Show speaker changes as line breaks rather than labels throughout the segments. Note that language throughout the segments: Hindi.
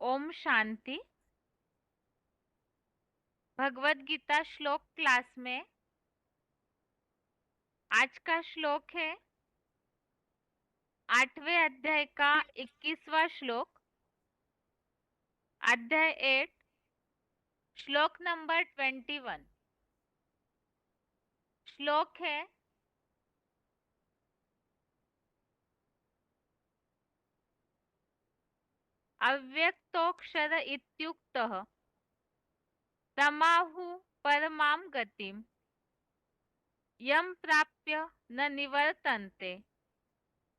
ओम शांति। भगवत गीता श्लोक क्लास में आज का श्लोक है 8वें अध्याय का 21वां श्लोक। अध्याय 8 श्लोक नंबर 21। श्लोक है अव्यक्तोऽक्षर इत्युक्तः तमाहु परमां गतिम् यं प्राप्य न निवर्तन्ते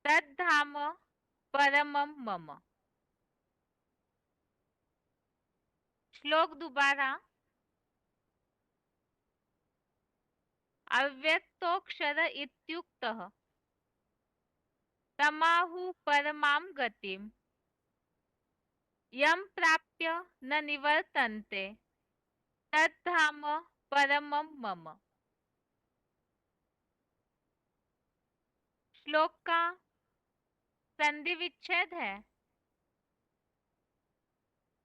तद्धाम परमं मम। श्लोक दोबारा। अव्यक्तोऽक्षर इत्युक्तः तमाहु परमां गतिम् यं प्राप्य न निवर्तन्ते तद्धाम परमं मम। श्लोक का संधि विच्छेद है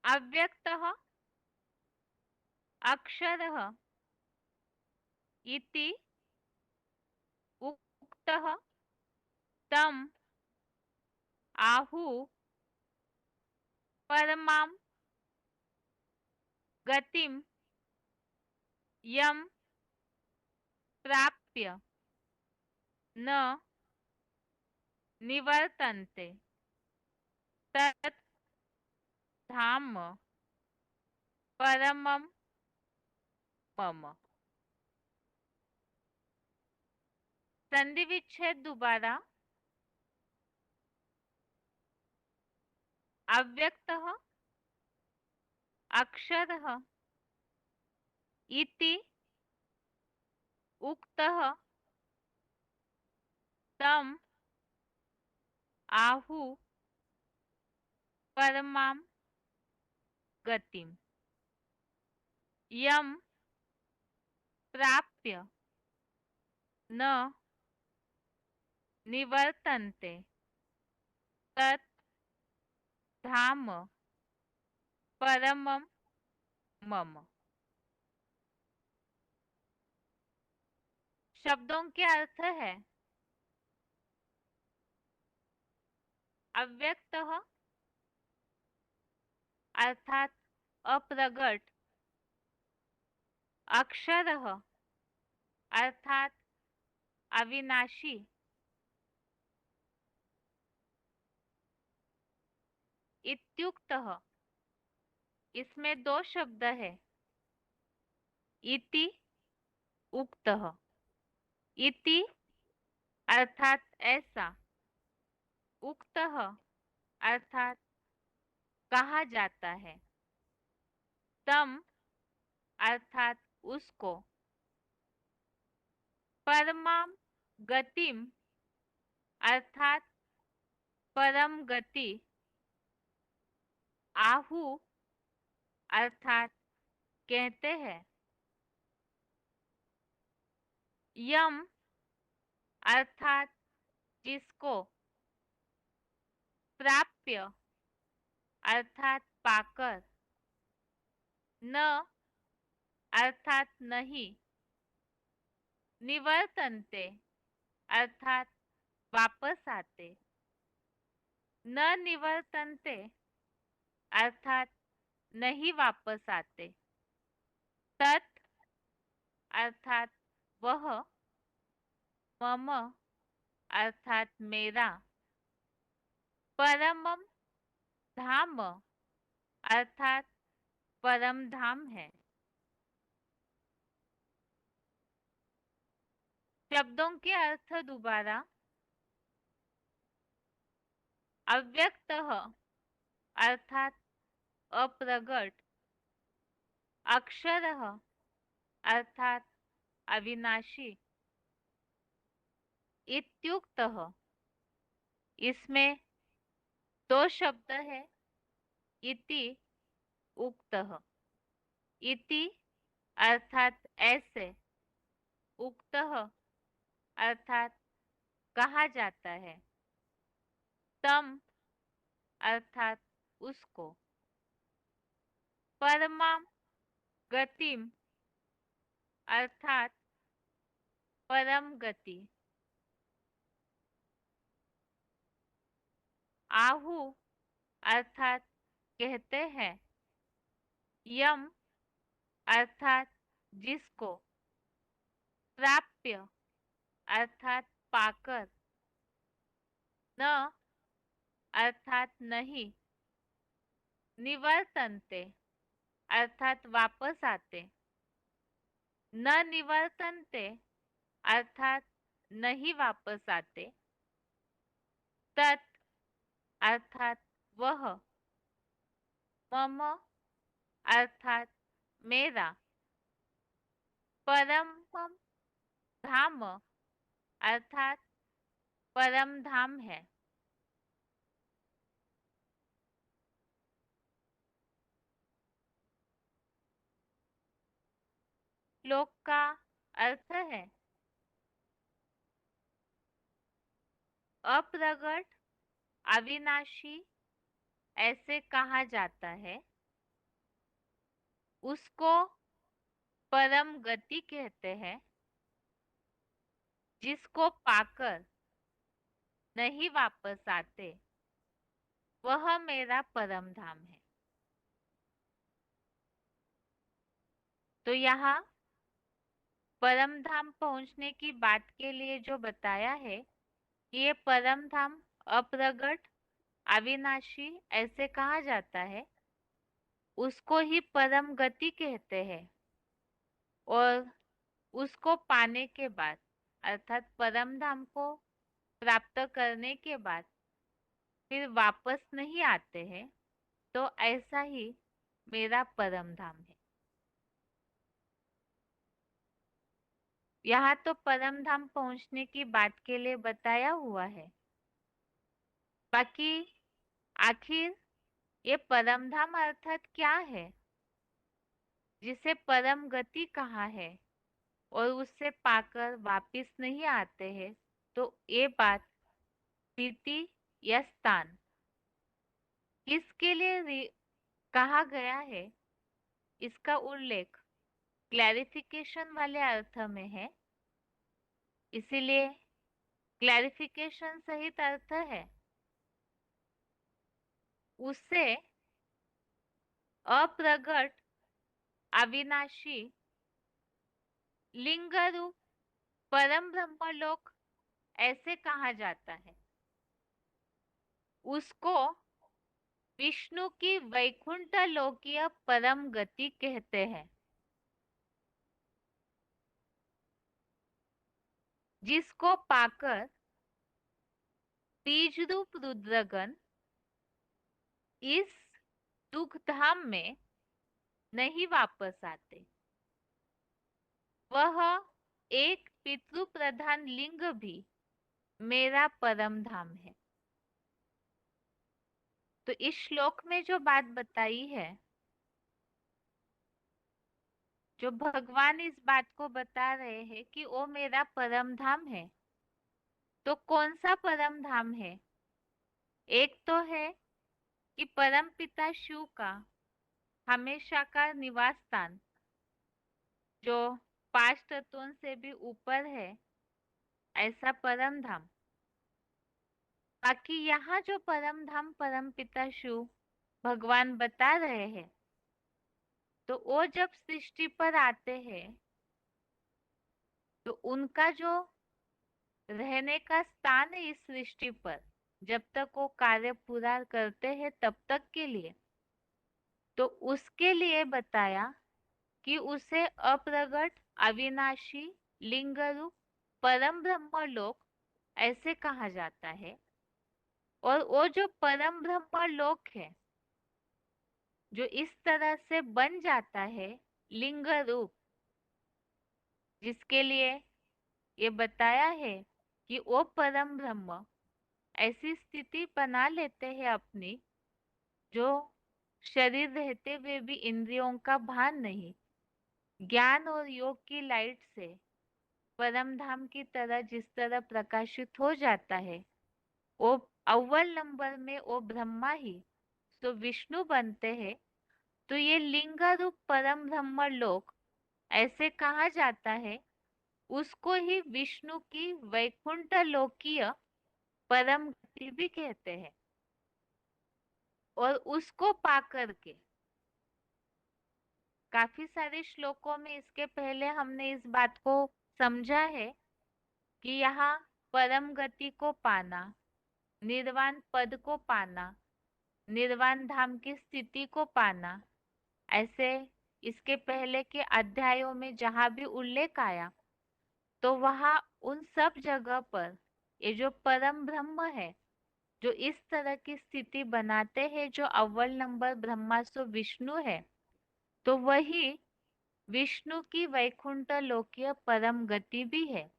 अव्यक्तः अक्षरः इति उक्तः तम आहु परमां गतिं यं प्राप्य न निवर्तन्ते तत् धाम परमं मम। संधि विच्छेद दोबारा। अव्यक्तः अक्षरः इति उक्तः तम आहु परमां गतिम् यं प्राप्य न निवर्तन्ते तत् धाम परमं मम। शब्दों के अर्थ है अव्यक्तः अर्थात अप्रगट, अक्षरः अर्थात अविनाशी, इत्युक्तः इसमें दो शब्द है इति उक्तः। इति अर्थात ऐसा, उक्तः अर्थात कहा जाता है, तम अर्थात उसको, परमां गतिम अर्थात परम गति, आहु अर्थात कहते हैं, यम अर्थात जिसको, प्राप्य अर्थात पाकर, न अर्थात नहीं, निवर्तन्ते अर्थात वापस आते, न निवर्तन्ते अर्थात नहीं वापस आते, तत् अर्थात वह, मम अर्थात मेरा, परमम धाम अर्थात परम धाम है। शब्दों के अर्थ दोबारा। अव्यक्तः अर्थात अप्रगट, अक्षरः अर्थात अविनाशी, इत्युक्तः इसमें दो शब्द है इति उक्तः। इति अर्थात ऐसे, उक्तः अर्थात कहा जाता है, तम अर्थात उसको, परमम गतिम अर्थात परम गति। आहु अर्थात कहते हैं। यम अर्थात जिसको। प्राप्य अर्थात पाकर। न अर्थात नहीं। निवर्तन्ते अर्थात वापस आते। न निवर्तन्ते अर्थात नहीं वापस आते। तत् अर्थात वह। मम अर्थात मेरा। परम धाम अर्थात परम धाम है। श्लोक का अर्थ है अप्रगट अविनाशी ऐसे कहा जाता है। उसको परम गति कहते हैं। जिसको पाकर नहीं वापस आते वह मेरा परम धाम है। तो यहाँ परम धाम पहुंचने की बात के लिए जो बताया है ये परम धाम अप्रगट अविनाशी ऐसे कहा जाता है। उसको ही परम गति कहते हैं। और उसको पाने के बाद अर्थात परम धाम को प्राप्त करने के बाद फिर वापस नहीं आते हैं। तो ऐसा ही मेरा परम धाम है। यहाँ तो परम धाम पहुंचने की बात के लिए बताया हुआ है। बाकी आखिर ये परम धाम अर्थात क्या है जिसे परम गति कहा है और उससे पाकर वापिस नहीं आते हैं। तो ये बात स्थिति या स्थान किसके लिए कहा गया है इसका उल्लेख क्लैरिफिकेशन वाले अर्थ में है। इसीलिए क्लैरिफिकेशन सहित अर्थ है। उससे अप्रगट अविनाशी लिंग रूप परम ब्रह्मलोक ऐसे कहा जाता है। उसको विष्णु की वैकुंठ लोकीय परम गति कहते हैं। जिसको पाकर बीज रूप रुद्रगण इस दुख धाम में नहीं वापस आते। वह एक पितृ प्रधान लिंग भी मेरा परम धाम है। तो इस श्लोक में जो बात बताई है जो भगवान इस बात को बता रहे हैं कि वो मेरा परम धाम है। तो कौन सा परम धाम है? एक तो है कि परम पिता शिव का हमेशा का निवास स्थान जो 5 तत्वों से भी ऊपर है ऐसा परम धाम। बाकी यहाँ जो परम धाम परम पिता शिव भगवान बता रहे हैं तो वो जब सृष्टि पर आते हैं तो उनका जो रहने का स्थान है इस सृष्टि पर जब तक वो कार्य पूरा करते हैं तब तक के लिए तो उसके लिए बताया कि उसे अप्रगट अविनाशी लिंग रूप परम ब्रह्म लोक ऐसे कहा जाता है। और वो जो परम ब्रह्म लोक है जो इस तरह से बन जाता है लिंग रूप जिसके लिए ये बताया है कि वो परम ब्रह्म ऐसी स्थिति बना लेते हैं अपनी जो शरीर रहते हुए भी इंद्रियों का भान नहीं। ज्ञान और योग की लाइट से परम धाम की तरह जिस तरह प्रकाशित हो जाता है वो अव्वल नंबर में वो ब्रह्मा ही तो विष्णु बनते हैं तो ये लिंग रूप परम ब्रह्म लोक ऐसे कहा जाता है, उसको ही विष्णु की वैकुंठ लोकीय परम गति भी कहते हैं। और उसको पा करके काफी सारे श्लोकों में इसके पहले हमने इस बात को समझा है कि यहाँ परम गति को पाना, निर्वाण पद को पाना, निर्वाण धाम की स्थिति को पाना, ऐसे इसके पहले के अध्यायों में जहां भी उल्लेख आया, तो वहां उन सब जगह पर ये जो परम ब्रह्म है, जो इस तरह की स्थिति बनाते हैं, जो अव्वल नंबर ब्रह्मा सो विष्णु है, तो वही विष्णु की वैकुंठ लोकीय परम गति भी है।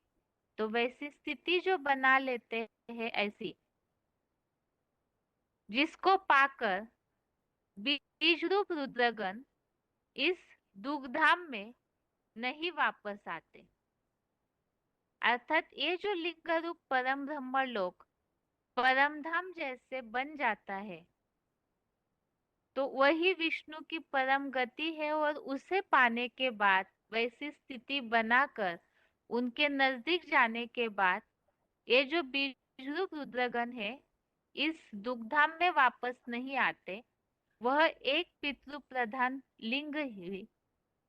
तो वैसी स्थिति जो बना लेते हैं ऐसी, जिसको पाकर बीज रूप रुद्रगण इस दुग्धाम में नहीं वापस आते। अर्थात ये जो लिंग रूप परम ब्रह्म लोक परम धाम जैसे बन जाता है, तो वही विष्णु की परम गति है। और उसे पाने के बाद, वैसी स्थिति बनाकर उनके नजदीक जाने के बाद, ये जो बीज रूप रुद्रगण है इस दुग्धाम में वापस नहीं आते। वह एक पितृ प्रधान लिंग ही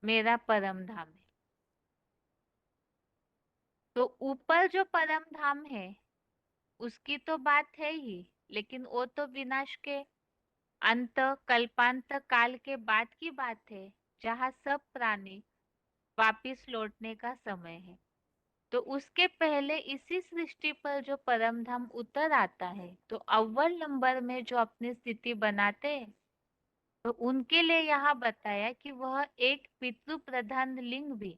मेरा परम धाम है। तो ऊपर जो परम धाम है उसकी तो बात है ही, लेकिन वो तो विनाश के अंत, कल्पांत काल के बाद की बात है, जहाँ सब प्राणी वापिस लौटने का समय है। तो उसके पहले इसी सृष्टि पर जो परम धाम उतर आता है, तो अव्वल नंबर में जो अपनी स्थिति बनाते हैं, तो उनके लिए यहाँ बताया कि वह एक पितृ प्रधान लिंग भी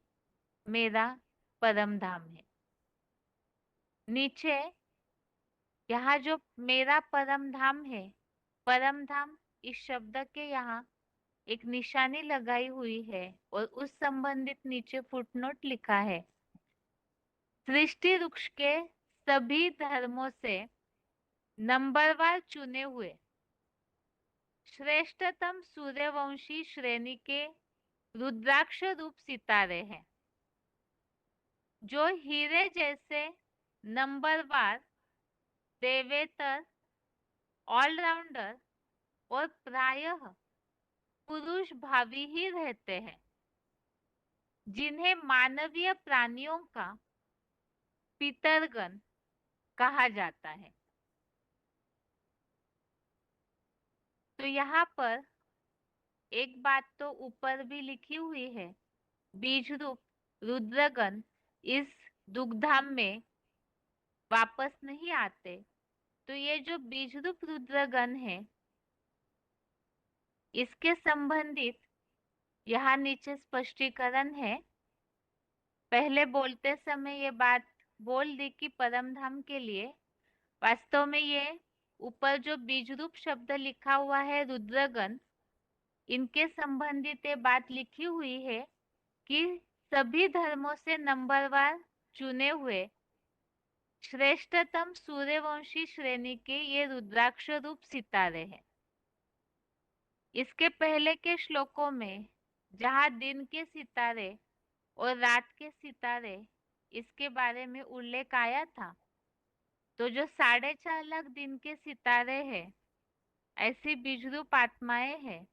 मेरा परम धाम है। नीचे यहाँ जो मेरा परम धाम है, परम धाम इस शब्द के यहाँ एक निशानी लगाई हुई है और उस संबंधित नीचे फुटनोट लिखा है। सृष्टि वृक्ष के सभी धर्मों से नंबरवार चुने हुए श्रेष्ठतम सूर्यवंशी श्रेणी के रुद्राक्ष रूप सितारे हैं, जो हीरे जैसे नंबरवार, देवेतर, ऑलराउंडर और प्रायः पुरुष भावी ही रहते हैं, जिन्हें मानवीय प्राणियों का पितरगण कहा जाता है। तो यहाँ पर एक बात तो ऊपर भी लिखी हुई है, बीज रूप रुद्रगण इस दुग्धाम में वापस नहीं आते। तो ये जो बीज रूप रुद्रगण है, इसके संबंधित यहाँ नीचे स्पष्टीकरण है। पहले बोलते समय ये बात बोल दी कि परम धाम के लिए वास्तव में ये ऊपर जो बीज रूप शब्द लिखा हुआ है रुद्रगण, इनके संबंधित ये बात लिखी हुई है कि सभी धर्मों से नंबरवार चुने हुए श्रेष्ठतम सूर्यवंशी श्रेणी के ये रुद्राक्ष रूप सितारे हैं। इसके पहले के श्लोकों में जहाँ दिन के सितारे और रात के सितारे इसके बारे में उल्लेख आया था, तो जो 4.5 लाख दिन के सितारे हैं, ऐसी बीजरूप आत्माएं हैं।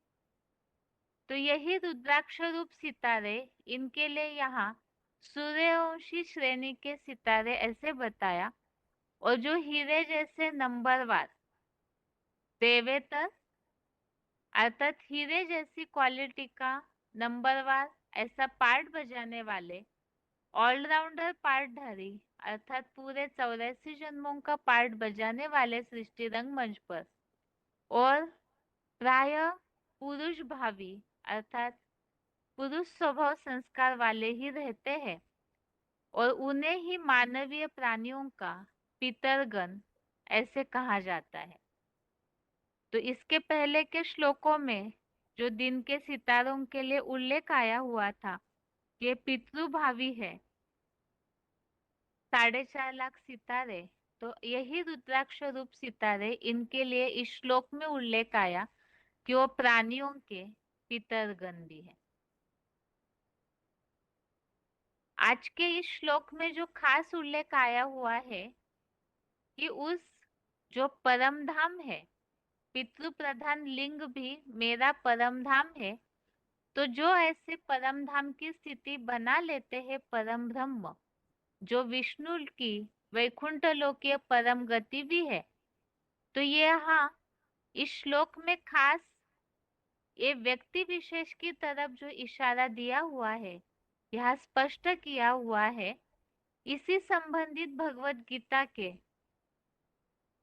तो यही रुद्राक्ष रूप सितारे, इनके लिए यहाँ सूर्यवंशी श्रेणी के सितारे ऐसे बताया। और जो हीरे जैसे नंबरवार देवेतर, अर्थात हीरे जैसी क्वालिटी का नंबरवार ऐसा पार्ट बजाने वाले, ऑलराउंडर पार्टधारी, अर्थात पूरे 84 जन्मों का पार्ट बजाने वाले सृष्टि रंगमंच पर, और प्राय पुरुष भावी अर्थात पुरुष स्वभाव संस्कार वाले ही रहते हैं, और उन्हें ही मानवीय प्राणियों का पितरगण ऐसे कहा जाता है। तो इसके पहले के श्लोकों में जो दिन के सितारों के लिए उल्लेख आया हुआ था, ये पितृभावी है, 4.5 लाख सितारे। तो यही रुद्राक्ष रूप सितारे, इनके लिए इस श्लोक में उल्लेख आया कि वो प्राणियों के पितरगण भी है। आज के इस श्लोक में जो खास उल्लेख आया हुआ है कि उस जो परम धाम है, पितृ प्रधान लिंग भी मेरा परम धाम है, तो जो ऐसे परम धाम की स्थिति बना लेते हैं परम ब्रह्म, जो विष्णु की वैकुंठ लोकीय परम गति भी है, तो ये यहाँ इस श्लोक में खास ये व्यक्ति विशेष की तरफ जो इशारा दिया हुआ है, यह स्पष्ट किया हुआ है। इसी संबंधित भगवत गीता के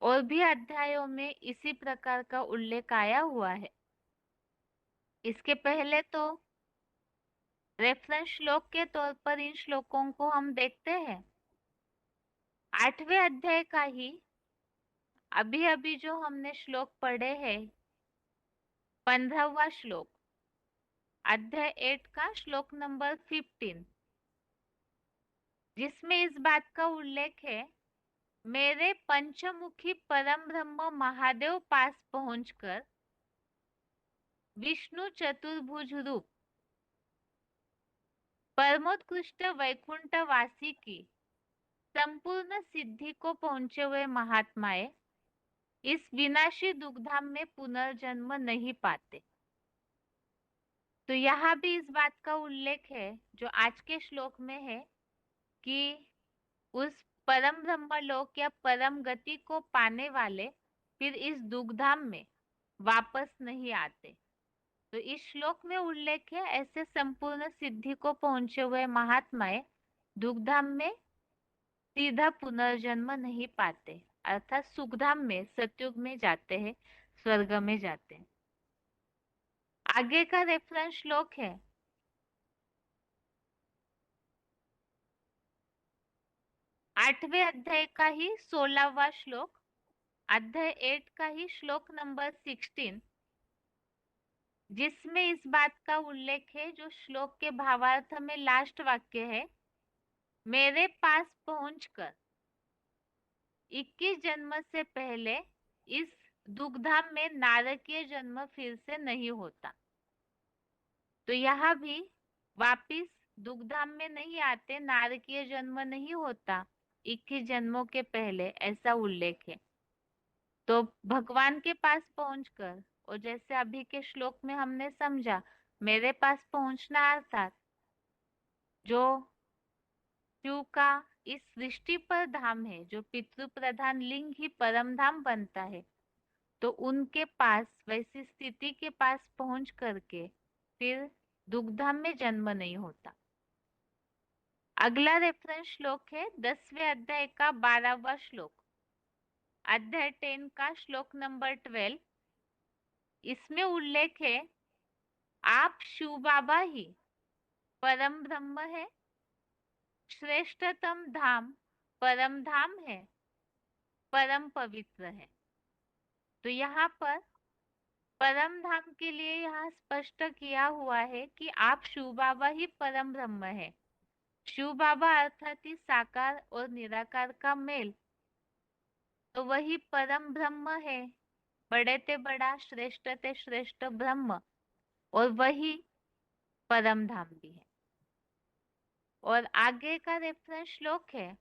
और भी अध्यायों में इसी प्रकार का उल्लेख आया हुआ है। इसके पहले तो रेफरेंस श्लोक के तौर पर इन श्लोकों को हम देखते हैं। 8वें अध्याय का ही अभी अभी जो हमने श्लोक पढ़े हैं, 15वां श्लोक, अध्याय 8 का श्लोक नंबर 15, जिसमें इस बात का उल्लेख है, मेरे पंचमुखी परम ब्रह्म महादेव पास पहुंचकर विष्णु चतुर्भुज रूप परमोत्कृष्ट वैकुंठ वासी की संपूर्ण सिद्धि को पहुंचे हुए महात्माएं इस विनाशी दुग्धाम में पुनर्जन्म नहीं पाते। तो यहाँ भी इस बात का उल्लेख है जो आज के श्लोक में है कि उस परम ब्रह्म लोक या परम गति को पाने वाले फिर इस दुग्धाम में वापस नहीं आते। तो इस श्लोक में उल्लेख है ऐसे संपूर्ण सिद्धि को पहुंचे हुए महात्माएं दुग्धाम में सीधा पुनर्जन्म नहीं पाते, अर्थात सुखधाम में सतयुग में जाते हैं, स्वर्ग में जाते हैं। आगे का रेफरेंस श्लोक है 8वें अध्याय का ही 16वां श्लोक, अध्याय 8 का ही श्लोक नंबर 16, जिसमें इस बात का उल्लेख है जो श्लोक के भावार्थ में लास्ट वाक्य है, मेरे पास पहुंचकर 21 जन्म से पहले इस दुग्धाम में नारकीय जन्म फिर से नहीं होता। तो यहाँ भी वापिस दुग्धाम में नहीं आते, नारकीय जन्म नहीं होता 21 जन्मों के पहले, ऐसा उल्लेख है। तो भगवान के पास पहुंचकर, और जैसे अभी के श्लोक में हमने समझा, मेरे पास पहुंचना अर्थात जो शिव का इस सृष्टि पर धाम है, जो पितृ प्रधान लिंग ही परम धाम बनता है, तो उनके पास वैसी स्थिति के पास पहुंच करके फिर दुग्धाम में जन्म नहीं होता। अगला रेफरेंस श्लोक है 10वें अध्याय का 12वां श्लोक, अध्याय 10 का श्लोक नंबर 12। इसमें उल्लेख है, आप शिव बाबा ही परम ब्रह्म है, श्रेष्ठतम धाम परम धाम है, परम पवित्र है। तो यहाँ पर परम धाम के लिए यहाँ स्पष्ट किया हुआ है कि आप शिव बाबा ही परम ब्रह्म है। शिव बाबा अर्थात ही साकार और निराकार का मेल, तो वही परम ब्रह्म है, बड़े ते बड़ा, श्रेष्ठ ते श्रेष्ठ ब्रह्म, और वही परम धाम भी है। और आगे का रेफरेंस श्लोक है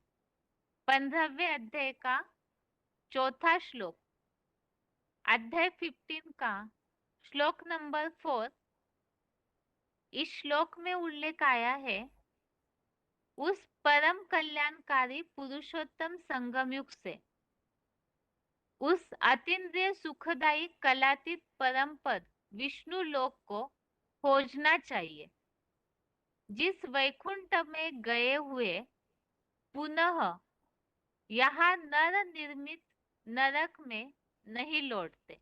15वें अध्याय का 4था श्लोक, अध्याय 15 का श्लोक नंबर 4। इस श्लोक में उल्लेख आया है, उस परम कल्याणकारी पुरुषोत्तम संगम युग से उस अतीन्द्रिय सुखदायी कलातीत परम पद विष्णु लोक को खोजना चाहिए, जिस वैकुंठ में गए हुए पुनः यहाँ नर निर्मित नरक में नहीं लौटते।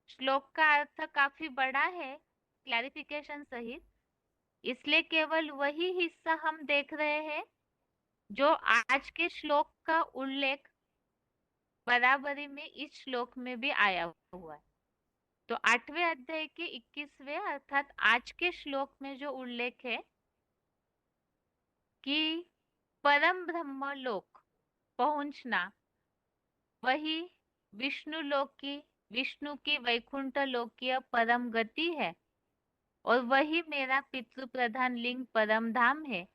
श्लोक का अर्थ काफी बड़ा है क्लैरिफिकेशन सहित, इसलिए केवल वही हिस्सा हम देख रहे हैं जो आज के श्लोक का उल्लेख बराबरी में इस श्लोक में भी आया हुआ है। तो 8वें अध्याय के 21वें अर्थात आज के श्लोक में जो उल्लेख है कि परम ब्रह्म लोक पहुंचना वही विष्णु लोक की, विष्णु की वैकुंठ लोकीय परम गति है, और वही मेरा पितृ प्रधान लिंग परम धाम है,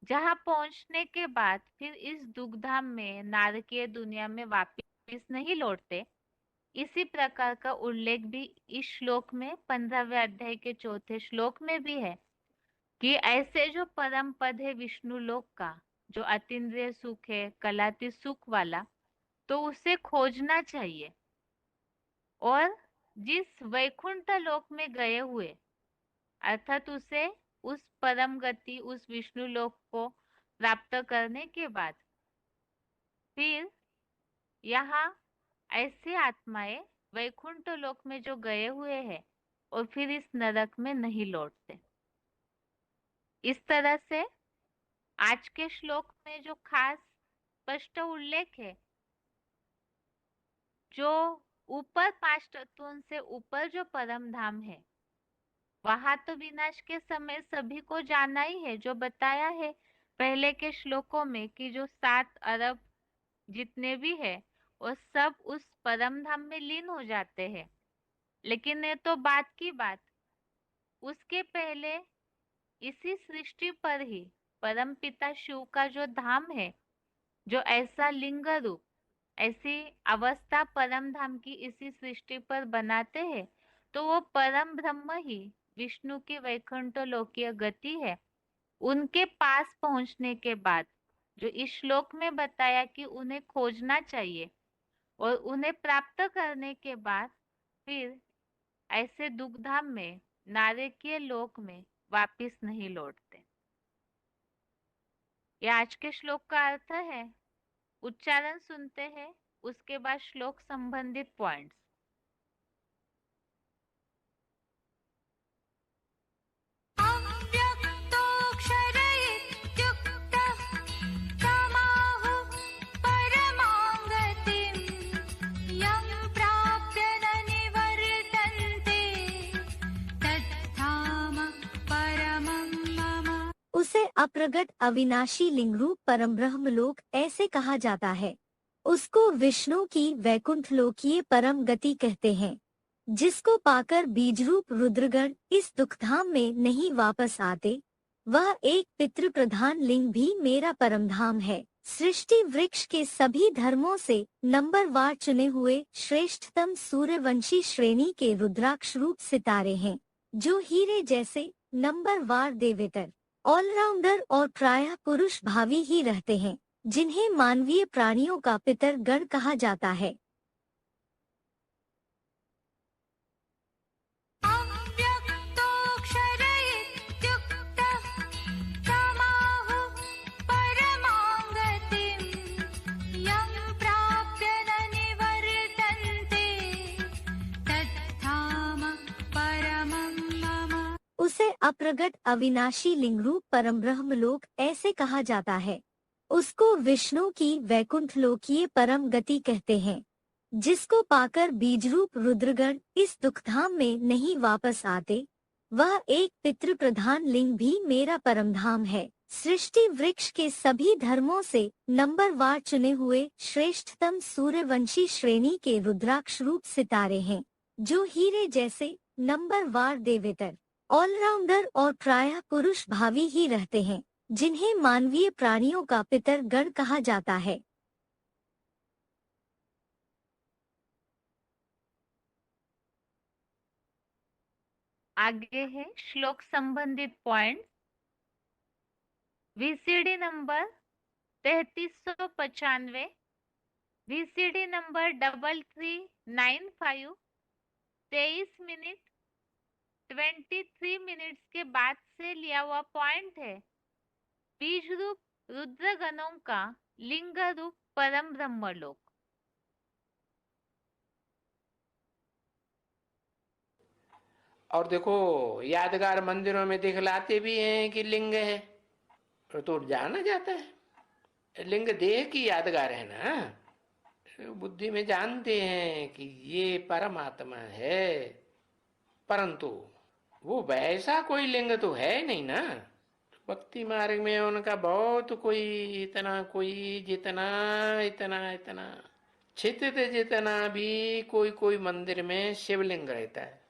जहाँ पहुंचने के बाद फिर इस दुखधाम में नारकीय दुनिया में वापिस नहीं लौटते। इसी प्रकार का उल्लेख भी इस श्लोक में 15वें अध्याय के चौथे श्लोक में भी है कि ऐसे जो परम पद है विष्णु लोक का, जो अतीन्द्रिय सुख है, कलातीत सुख वाला, तो उसे खोजना चाहिए। और जिस वैकुंठ लोक में गए हुए, अर्थात उसे उस परम गति, उस विष्णु लोक को प्राप्त करने के बाद फिर यहाँ ऐसे आत्माएं वैकुंठ लोक में जो गए हुए हैं और फिर इस नरक में नहीं लौटते। इस तरह से आज के श्लोक में जो खास स्पष्ट उल्लेख है, जो ऊपर 5 तत्वों से ऊपर जो परम धाम है, वहां तो विनाश के समय सभी को जाना ही है, जो बताया है पहले के श्लोकों में कि जो 7 अरब जितने भी है वो सब उस परम धाम में लीन हो जाते हैं। लेकिन ये तो बात की बात, उसके पहले इसी सृष्टि पर ही परम पिता शिव का जो धाम है, जो ऐसा लिंग रूप, ऐसी अवस्था परम धाम की इसी सृष्टि पर बनाते हैं, तो वो परम ब्रह्म ही विष्णु की वैकुंठ लोकीय गति है। उनके पास पहुंचने के बाद जो इस श्लोक में बताया कि उन्हें खोजना चाहिए और उन्हें प्राप्त करने के बाद फिर ऐसे दुखधाम में, नारकीय लोक में वापिस नहीं लौटते। यह आज के श्लोक का अर्थ है। उच्चारण सुनते हैं, उसके बाद श्लोक संबंधित पॉइंट्स।
अव्यक्तोऽक्षर इत्युक्तः तमाहुः परमां गतिम् यं प्राप्य न निवर्तन्ते तद्धाम परमं मम।
उसे अप्रगट अविनाशी लिंगरूप परम ब्रह्म लोक ऐसे कहा जाता है। उसको विष्णु की वैकुंठ लोकीय परम गति कहते हैं, जिसको पाकर बीजरूप रुद्रगण इस दुखधाम में नहीं वापस आते। वह एक पितृ प्रधान लिंग भी मेरा परम धाम है। सृष्टि वृक्ष के सभी धर्मों से नंबरवार चुने हुए श्रेष्ठतम सूर्यवंशी श्रेणी के रुद्राक्ष रूप सितारे हैं, जो हीरे जैसे नंबरवार देवेतर, ऑलराउंडर और प्रायः पुरुष भावी ही रहते हैं, जिन्हें मानवीय प्राणियों का पितर गण कहा जाता है।
अव्यक्तोऽक्षर इत्युक्तः तमाहुः परमां गतिम् यं प्राप्य न निवर्तन्ते तद्धाम परमं मम।
उसे अप्रगट अविनाशी लिंगरूप परम ब्रह्म लोक ऐसे कहा जाता है। उसको विष्णु की वैकुंठ लोकीय परम गति कहते हैं, जिसको पाकर बीजरूप रुद्रगण इस दुखधाम में नहीं वापस आते। वह एक पितृ प्रधान लिंग भी मेरा परम धाम है। सृष्टि वृक्ष के सभी धर्मों से नंबरवार चुने हुए श्रेष्ठतम सूर्यवंशी श्रेणी के रुद्राक्ष रूप सितारे हैं, जो हीरे जैसे नंबरवार देवेतर, ऑलराउंडर और प्रायः पुरुष भावी ही रहते हैं, जिन्हें मानवीय प्राणियों का पितर गण कहा जाता है।
आगे है श्लोक संबंधित point. VCD number 3395, VCD number 3395 23 minute 23 minutes के बाद से लिया हुआ पॉइंट है। बीज रूप रुद्र गणों का लिंग रूप परम ब्रह्मलोक।
और देखो यादगार मंदिरों में दिखलाते भी हैं कि लिंग है, तो जाना जाता है। लिंग देह की यादगार है ना, बुद्धि में जानते हैं कि ये परमात्मा है, परंतु वो वैसा कोई लिंग तो है नहीं ना। भक्ति मार्ग में उनका बहुत कोई इतना, कोई जितना इतना इतना छित जितना भी कोई कोई मंदिर में शिवलिंग रहता है,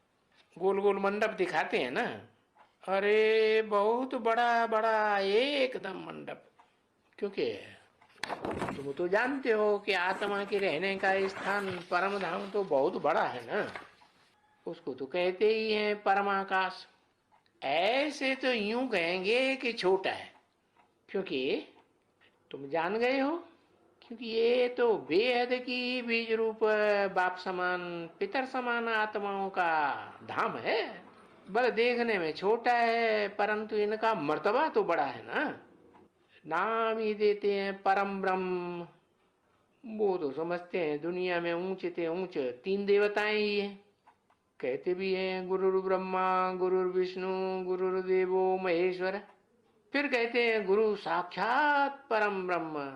गोल गोल मंडप दिखाते हैं ना, अरे बहुत बड़ा बड़ा एकदम मंडप। क्योंकि तुम तो जानते हो कि आत्मा के रहने का स्थान परम धाम तो बहुत बड़ा है ना, उसको तो कहते ही हैं परमाकाश। ऐसे तो यूं कहेंगे कि छोटा है, क्योंकि तुम जान गए हो, क्योंकि ये तो बेहद की बीज रूप बाप समान पितर समान आत्माओं का धाम है। बल देखने में छोटा है, परंतु इनका मर्तबा तो बड़ा है ना। नाम ही देते हैं परम ब्रह्म। वो तो समझते हैं दुनिया में ऊंचे ते ऊंच तीन देवताएं ही हैं। कहते भी हैं गुरुर् ब्रह्मा गुरुर् विष्णु गुरुर्देवो महेश्वर। फिर कहते हैं गुरु साक्षात परम ब्रह्म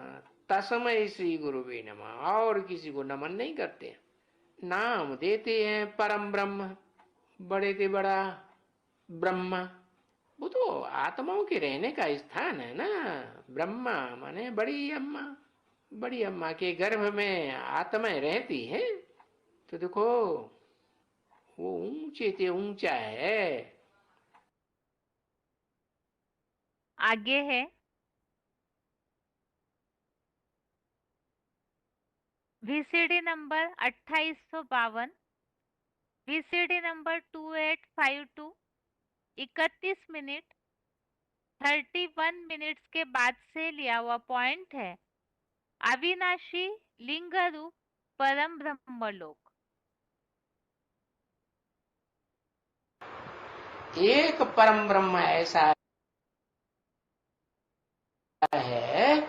तस्मै श्री गुरुवे नमः, और किसी को नमन नहीं करते। नाम देते हैं परम ब्रह्म, बड़े से बड़ा ब्रह्मा। वो तो आत्माओं के रहने का स्थान है ना। ब्रह्मा माने बड़ी अम्मा, बड़ी अम्मा के गर्भ में आत्माएं रहती हैं। तो देखो वो ऊंचे से ऊंचा है।
आगे है VCD number 2852, VCD number 2852, 31 minute 31 minutes के बाद से लिया हुआ पॉइंट है अविनाशी लिंग रूप परम ब्रह्मलोक।
एक परम ब्रह्म ऐसा है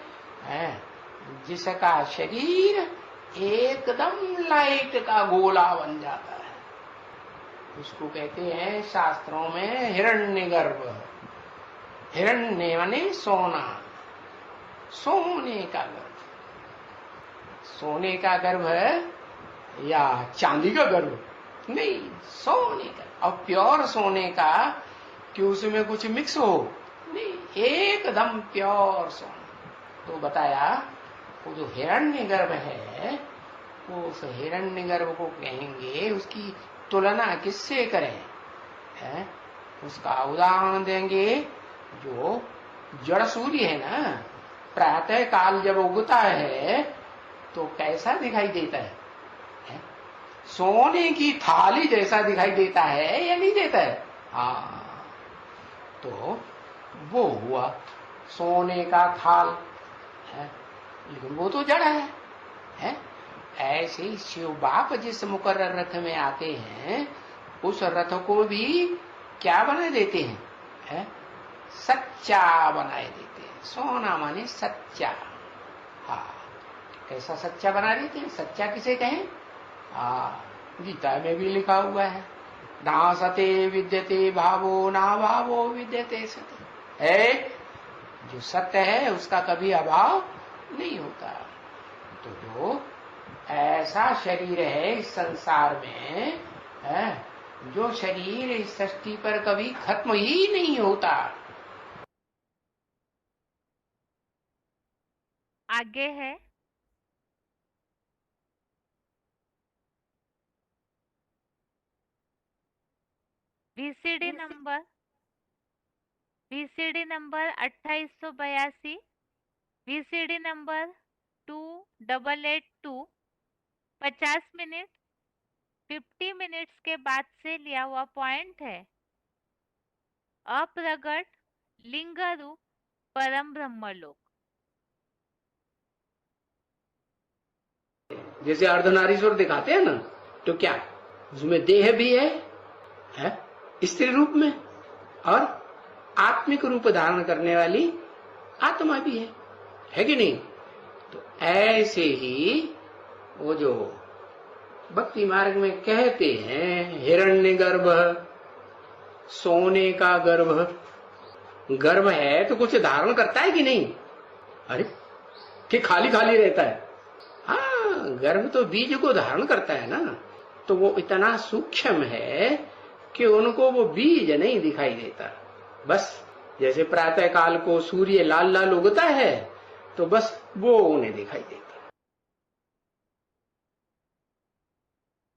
जिसका शरीर एकदम लाइट का गोला बन जाता है। उसको कहते हैं शास्त्रों में हिरण्यगर्भ। हिरण्य माने सोना, सोने का गर्भ। सोने का गर्भ है या चांदी का गर्भ? नहीं, सोने का। और प्योर सोने का कि उसमें कुछ मिक्स हो? नहीं, एकदम प्योर सोना। तो बताया वो जो हिरण्यगर्भ है, वो उस हिरण्यगर्भ को कहेंगे, उसकी तुलना किससे करें? है? उसका उदाहरण देंगे जो जड़ सूर्य है ना, प्रातः काल जब उगता है तो कैसा दिखाई देता है? सोने की थाली जैसा दिखाई देता है या नहीं देता है? हाँ, तो वो हुआ सोने का थाल है, लेकिन वो तो जड़ है? ऐसे ही शिव बाप जिस मुकर्रर रथ में आते हैं, उस रथ को भी क्या बना देते हैं? है? सच्चा बनाए देते हैं। सोना माने सच्चा। हाँ, कैसा सच्चा बना देते हैं? सच्चा किसे कहें? गीता में भी लिखा हुआ है, ना सते विद्यते भावो ना भावो विद्यते सते। है जो सत्य है उसका कभी अभाव नहीं होता। तो जो ऐसा शरीर है इस संसार में है, जो शरीर इस सृष्टि पर कभी खत्म ही नहीं होता।
आगे है VCD number 2882, VCD number 2882, 50 minute 50 minutes के बाद से लिया हुआ पॉइंट है अप्रगट लिंग रूप परम ब्रह्मलोक।
जैसे अर्धनारीश्वर दिखाते हैं ना, तो क्या उसमें देह भी है स्त्री रूप में, और आत्मिक रूप धारण करने वाली आत्मा भी है कि नहीं? तो ऐसे ही वो जो भक्ति मार्ग में कहते हैं हिरण्यगर्भ, सोने का गर्भ। गर्भ है तो कुछ धारण करता है कि नहीं? अरे कि खाली खाली रहता है? हाँ, गर्भ तो बीज को धारण करता है ना। तो वो इतना सूक्ष्म है कि उनको वो बीज नहीं दिखाई देता। बस जैसे प्रातः काल को सूर्य लाल लाल उगता है, तो बस वो उन्हें दिखाई देता।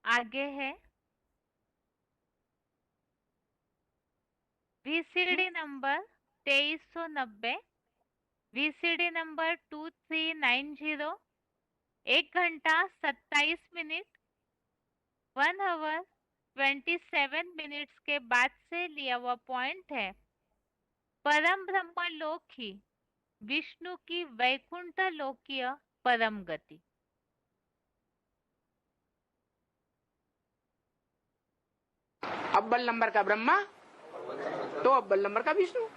आगे है VCD नंबर 2390, VCD नंबर 2390, 1 घंटा 27 मिनट 1 आवर 27 मिनट्स के बाद से लिया हुआ पॉइंट है। परम ब्रह्म लोक ही विष्णु की वैकुंठ लोकीय परम गति।
अव्वल नंबर का ब्रह्मा तो अव्वल नंबर का विष्णु,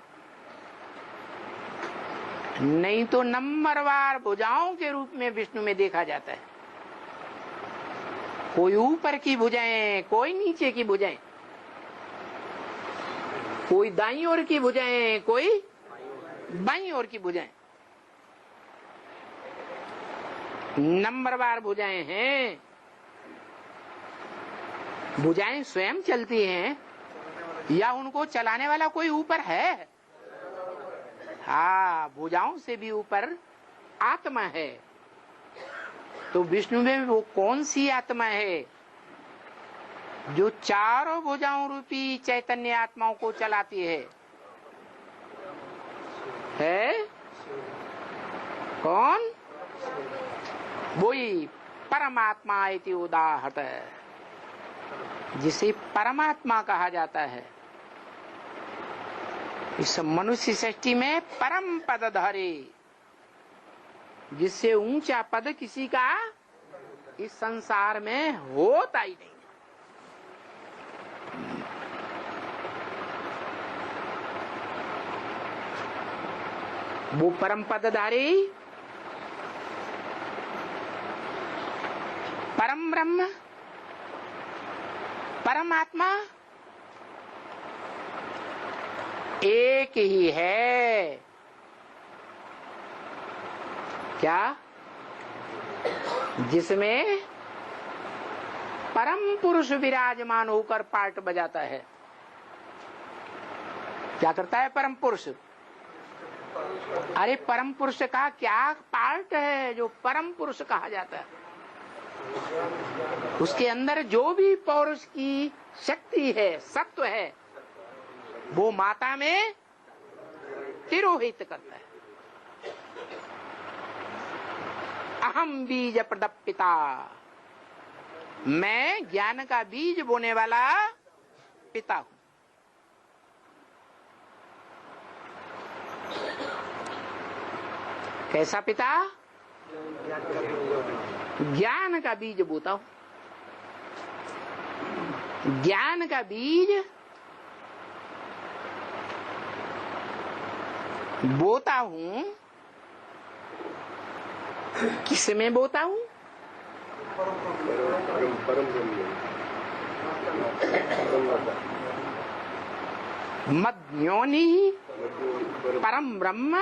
नहीं तो नंबरवार भुजाओं के रूप में विष्णु में देखा जाता है। कोई ऊपर की भुजाएं, कोई नीचे की भुजाएं, कोई दाईं ओर की भुजाएं, कोई बाईं ओर की भुजाएं, नंबरवार भुजाएं हैं। भुजाएं स्वयं चलती हैं या उनको चलाने वाला कोई ऊपर है? हाँ, भुजाओं से भी ऊपर आत्मा है। तो विष्णु में वो कौन सी आत्मा है जो चारों भुजाओं रूपी चैतन्य आत्माओं को चलाती है? कौन? वही परमात्मा इति उदाहत, जिसे परमात्मा कहा जाता है। इस मनुष्य सृष्टि में परम पदधारी, जिससे ऊंचा पद किसी का इस संसार में होता ही नहीं। वो परम पदधारी, परम ब्रह्म, परमात्मा एक ही है। क्या? जिसमें परम पुरुष विराजमान होकर पार्ट बजाता है। क्या करता है परम पुरुष? अरे परम पुरुष का क्या पार्ट है जो परम पुरुष कहा जाता है? उसके अंदर जो भी पौरुष की शक्ति है, सत्व है, वो माता में तिरोहित करता है। अहम बीज प्रदपिता, मैं ज्ञान का बीज बोने वाला पिता हूं। कैसा पिता? ज्ञान का बीज बोता हूं। ज्ञान का बीज बोता हूं। किसमें बोता हूं? मध्योनि परम ब्रह्म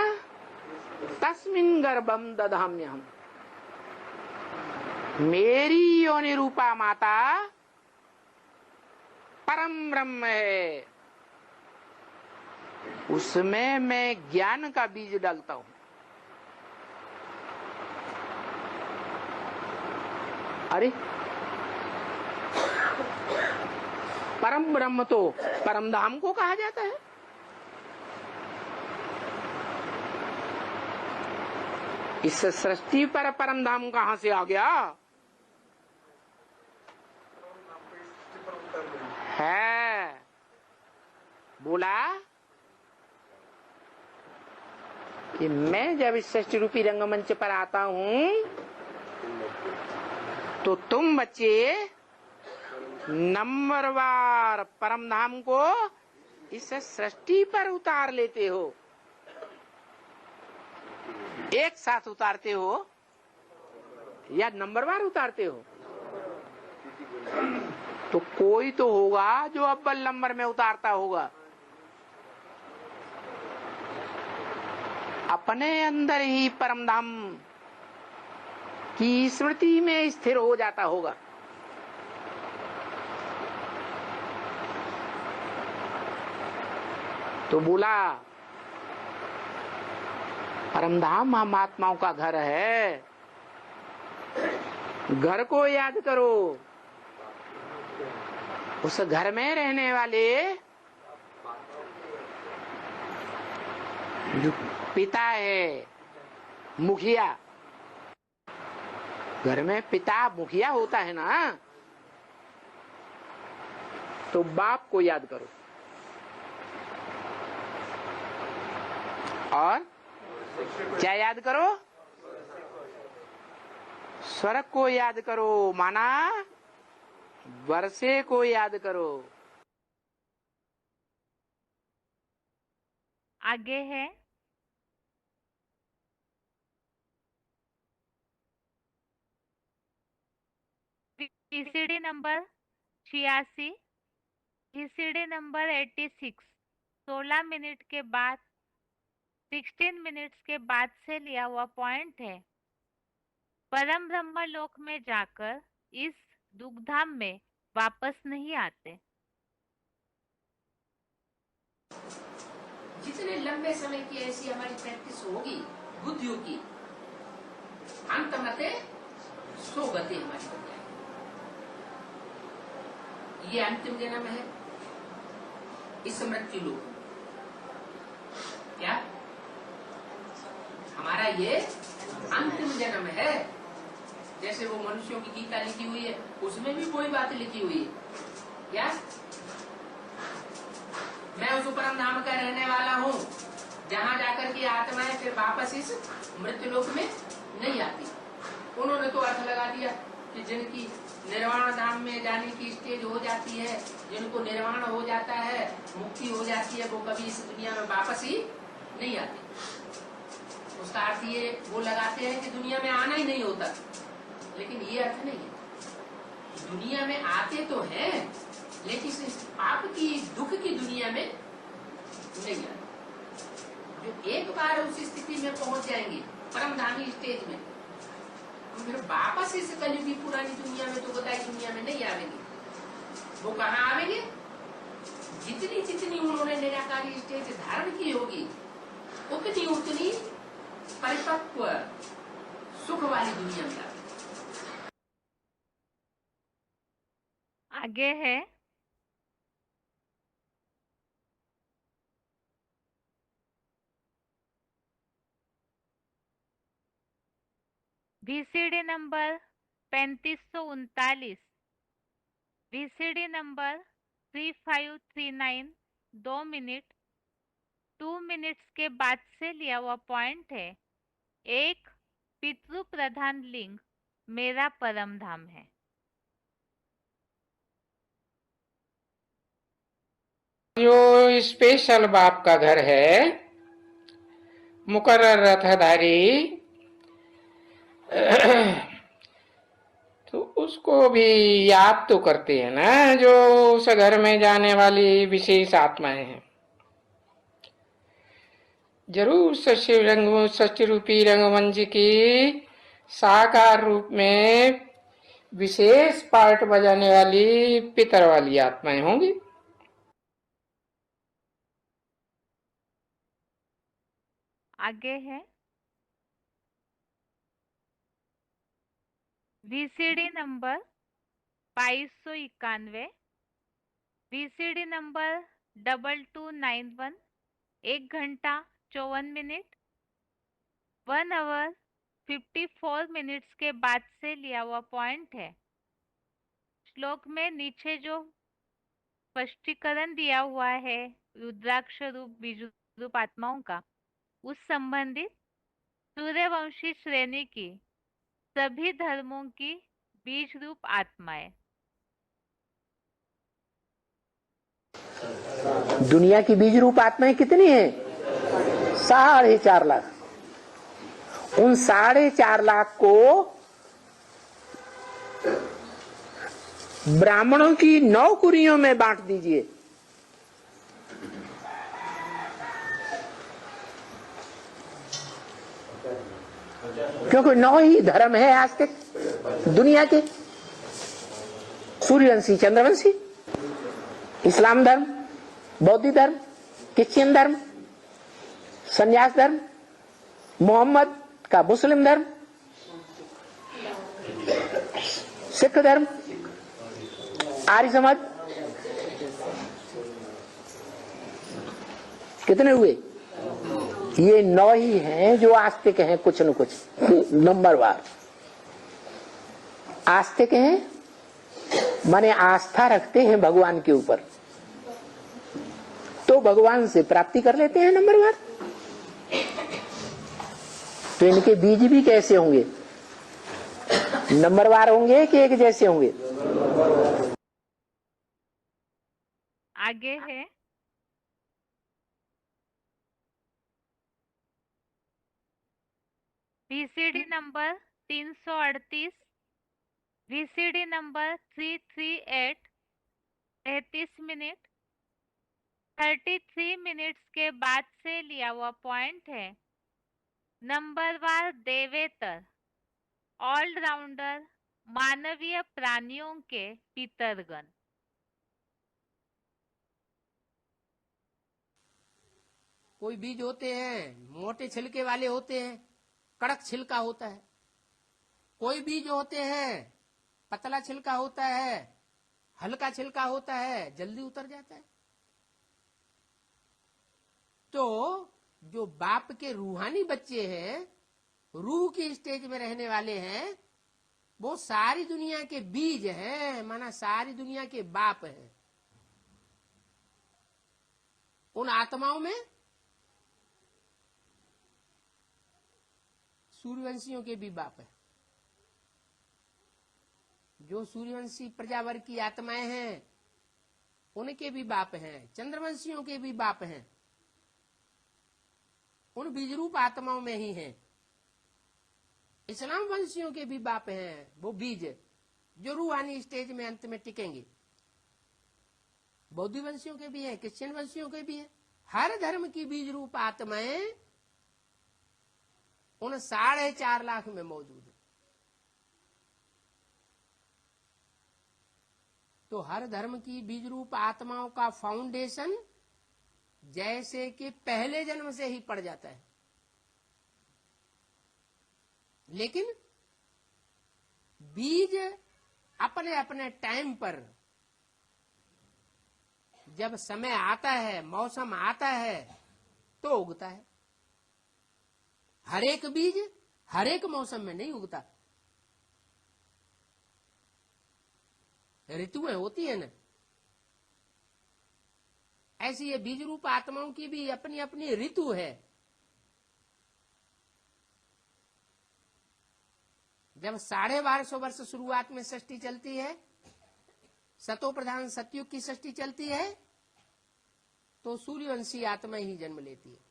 तस्मिन् गर्भम दधाम्यहम्। मेरी योनि रूपा माता परम ब्रह्म है, उसमें मैं ज्ञान का बीज डालता हूं। अरे परम ब्रह्म तो परम धाम को कहा जाता है। इस सृष्टि पर परम धाम कहां से आ गया? है बोला कि मैं जब इस सृष्टि रूपी रंगमंच पर आता हूं तो तुम बच्चे नंबरवार परम धाम को इस सृष्टि पर उतार लेते हो। एक साथ उतारते हो या नंबरवार उतारते हो? तो कोई तो होगा जो अव्वल नंबर में उतारता होगा, अपने अंदर ही परम धाम की स्मृति में स्थिर हो जाता होगा। तो बोला परमधाम हम आत्माओं का घर है, घर को याद करो। उस घर में रहने वाले जो पिता है, मुखिया, घर में पिता मुखिया होता है ना, तो बाप को याद करो और क्या याद करो? स्वर्ग को याद करो, माना वर्षे को याद करो।
आगे है PCD number 86, PCD number 86 16 minute के बाद 16 मिनट्स के बाद से लिया हुआ पॉइंट है। परम ब्रह्म लोक में जाकर इस दुखधाम में वापस नहीं आते।
जितने लंबे समय की ऐसी हमारी प्रैक्टिस होगी बुद्धियों की, अंत मते सो गति हमारी हो जाएगी। ये अंतिम जन्म है, इस मृत्यु लोक क्या हमारा ये अंतिम जन्म है। जैसे वो मनुष्यों की गीता लिखी हुई है, उसमें भी कोई बात लिखी हुई है क्या? मैं उस परम धाम का रहने वाला हूँ जहाँ जाकर के आत्माएं फिर वापस इस मृत्यु लोक में नहीं आती। उन्होंने तो अर्थ लगा दिया कि जिनकी निर्वाण धाम में जाने की स्टेज हो जाती है, जिनको निर्वाण हो जाता है, मुक्ति हो जाती है, वो कभी इस दुनिया में वापस ही नहीं आती। उसका अर्थ ये वो लगाते हैं कि दुनिया में आना ही नहीं होता, लेकिन ये अर्थ नहीं है। दुनिया में आते तो हैं, लेकिन इस पाप की दुख की दुनिया में नहीं आते। जो एक बार उस स्थिति में पहुंच जाएंगे परमधामी स्टेज में, तो फिर वापस इस कलयुगी पुरानी दुनिया में तो बताई दुनिया में नहीं आवेंगे। वो कहाँ आवेंगे? जितनी जितनी उन्होंने निराकारी स्टेज धारण की होगी, उतनी उतनी परिपक्व सुख वाली दुनिया में आवेंगे।
आगे है VCD number 3539, VCD number 3539 2 minute 2 minutes के बाद से लिया हुआ पॉइंट है। एक पितृ प्रधान लिंग मेरा परम धाम है।
जो स्पेशल बाप का घर है, मुकर्रर रथधारी, तो उसको भी याद तो करते हैं ना, जो उस घर में जाने वाली विशेष आत्माएं हैं। जरूर षष्ठी रूपी रंगमंच की साकार रूप में विशेष पार्ट बजाने वाली पितर वाली आत्माएं होंगी।
आगे है VCD नंबर 2291, VCD नंबर 2291 1 घंटा 54 मिनट 1 आवर 54 मिनट्स के बाद से लिया हुआ पॉइंट है। श्लोक में नीचे जो स्पष्टीकरण दिया हुआ है रुद्राक्ष रूप बीज रूप आत्माओं का, उस संबंधित सूर्यवंशी श्रेणी की सभी धर्मों की बीज रूप आत्माएं।
दुनिया की बीज रूप आत्माएं कितनी हैं? 4.5 लाख। उन 4.5 लाख को ब्राह्मणों की 9 कुरियों में बांट दीजिए। क्योंकि 9 ही धर्म है आज तक दुनिया के, सूर्यवंशी, चंद्रवंशी, इस्लाम धर्म, बौद्ध धर्म, क्रिश्चियन धर्म, संन्यास धर्म, मोहम्मद का मुस्लिम धर्म, सिख धर्म, आर्य समाज। कितने हुए? ये 9 ही हैं जो आस्तिक हैं कुछ न कुछ नंबरवार। आस्तिक हैं माने आस्था रखते हैं भगवान के ऊपर, तो भगवान से प्राप्ति कर लेते हैं नंबरवार। तो इनके बीज भी कैसे होंगे? नंबरवार होंगे कि एक जैसे होंगे?
आगे है VCD number 338, VCD number 338, 33 minute 33 minutes के बाद से लिया हुआ पॉइंट है। नंबरवार देवेतर, ऑलराउंडर, मानवीय प्राणियों के पितरगण।
कोई बीज होते हैं मोटे छिलके वाले होते हैं, कड़क छिलका होता है। कोई बीज होते हैं पतला छिलका होता है, हल्का छिलका होता है, जल्दी उतर जाता है। तो जो बाप के रूहानी बच्चे हैं, रूह की स्टेज में रहने वाले हैं, वो सारी दुनिया के बीज हैं, माना सारी दुनिया के बाप हैं। उन आत्माओं में सूर्यवंशियों के भी बाप है। जो सूर्यवंशी प्रजावर्ग की आत्माएं हैं उनके भी बाप हैं, चंद्रवंशियों के भी बाप हैं, उन बीजरूप आत्माओं में ही हैं। इस्लाम वंशियों के भी बाप हैं, वो बीज जो रूहानी स्टेज में अंत में टिकेंगे। बौद्ध वंशियों के भी हैं, क्रिश्चियन वंशियों के भी हैं। हर धर्म की बीज रूप आत्माएं उन 4.5 लाख में मौजूद है। तो हर धर्म की बीज रूप आत्माओं का फाउंडेशन जैसे कि पहले जन्म से ही पड़ जाता है, लेकिन बीज अपने अपने टाइम पर जब समय आता है, मौसम आता है, तो उगता है। हर एक बीज हर एक मौसम में नहीं उगता। ऋतुएं होती है ना, ऐसी ये बीज रूप आत्माओं की भी अपनी अपनी ऋतु है। जब 1250 वर्ष शुरुआत में सृष्टि चलती है, सतो प्रधान सतयुग की सृष्टि चलती है, तो सूर्यवंशी आत्मा ही जन्म लेती है।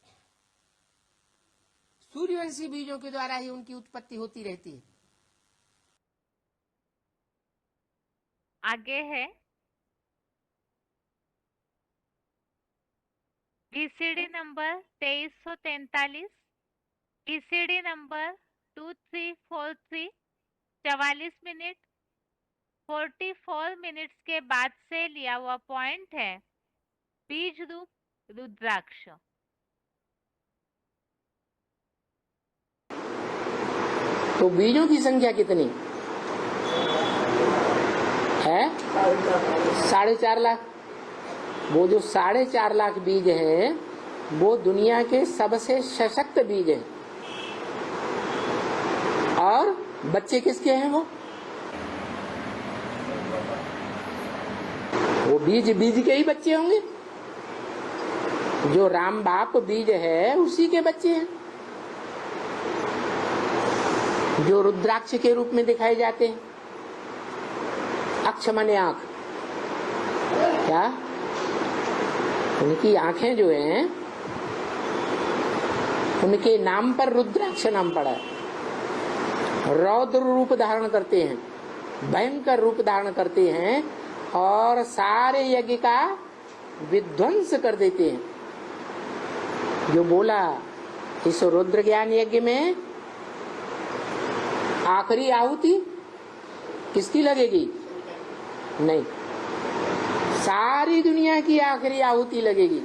सूर्यवंशी बीजों के द्वारा ही उनकी उत्पत्ति होती रहती है।
आगे है VCD number 2343, VCD number 2343, 44 minute 44 minutes के बाद से लिया हुआ पॉइंट है। बीज रूप रुद्राक्ष।
तो बीजों की संख्या कितनी है? 4.5 लाख। वो जो 4.5 लाख बीज हैं वो दुनिया के सबसे सशक्त बीज हैं। और बच्चे किसके हैं? वो बीज के ही बच्चे होंगे। जो राम बाप बीज है उसी के बच्चे हैं, जो रुद्राक्ष के रूप में दिखाए जाते हैं। अक्ष माने आंख, क्या उनकी आंखें जो हैं उनके नाम पर रुद्राक्ष नाम पड़ा है। रौद्र रूप धारण करते हैं, भयंकर रूप धारण करते हैं और सारे यज्ञ का विध्वंस कर देते हैं। जो बोला इस रुद्र ज्ञान यज्ञ में आखिरी आहुति किसकी लगेगी? नहीं, सारी दुनिया की आखिरी आहुति लगेगी।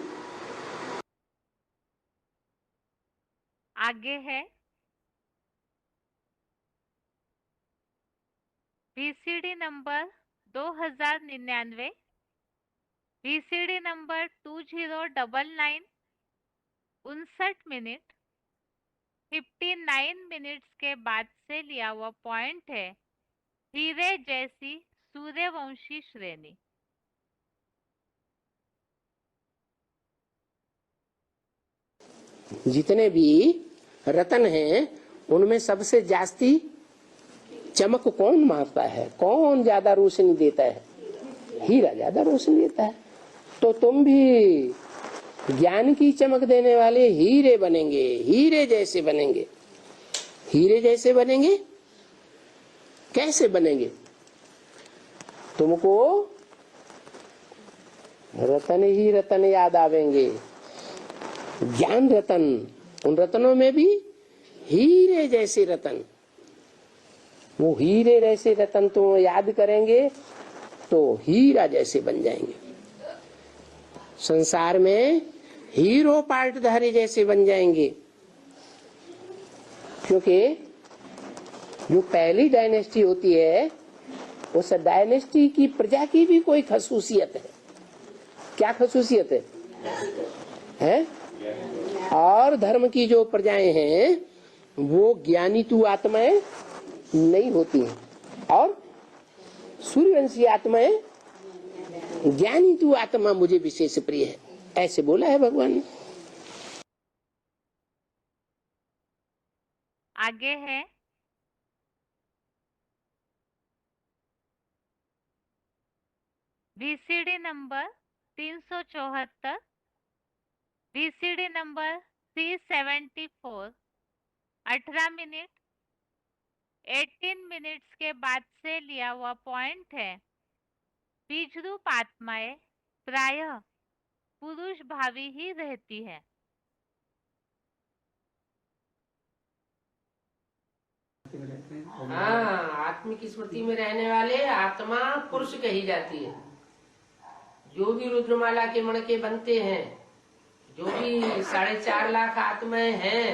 आगे है VCD number 2099, VCD number 2099, 59 minute 59 minutes के बाद से लिया हुआ पॉइंट है हीरे जैसी सूर्यवंशी श्रेणी।
जितने भी रतन हैं उनमें सबसे जास्ती चमक कौन मारता है, कौन ज्यादा रोशनी देता है? हीरा ज्यादा रोशनी देता है। तो तुम भी ज्ञान की चमक देने वाले हीरे बनेंगे, हीरे जैसे बनेंगे। हीरे जैसे बनेंगे कैसे बनेंगे? तुमको रतन ही रतन याद आवेंगे, ज्ञान रतन, उन रतनों में भी हीरे जैसे रतन। वो हीरे जैसे रतन तुम याद करेंगे तो हीरा जैसे बन जाएंगे। संसार में हीरो पार्टधारी जैसे बन जाएंगे। क्योंकि जो पहली डायनेस्टी होती है उस डायनेस्टी की प्रजा की भी कोई खसूसियत है। क्या खसूसियत है? और धर्म की जो प्रजाएं हैं वो ज्ञानी तु आत्माएं नहीं होती हैं, और सूर्यवंशी आत्माएं ज्ञानी तु आत्मा मुझे विशेष प्रिय है, ऐसे बोला है भगवान ने।
आगे है VCD number 374, VCD number 374, 18 minute 18 minutes के बाद से लिया हुआ पॉइंट है बीज रूप आत्माएं प्रायः पुरुष भावी ही रहती है।
हाँ, आत्मिक स्मृति में रहने वाले आत्मा पुरुष कही जाती है। जो भी रुद्रमाला के मणके बनते हैं, जो भी 4.5 लाख आत्माएं हैं,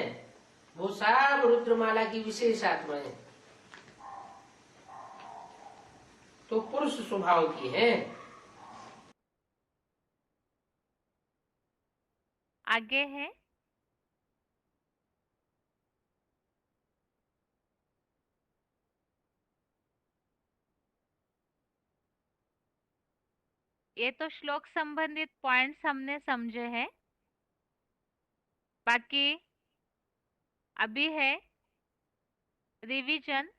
वो सब रुद्रमाला की विशेष आत्माएं हैं, तो पुरुष स्वभाव की हैं।
आगे है ये तो श्लोक संबंधित पॉइंट्स हमने समझे हैं। बाकी अभी है रिवीजन।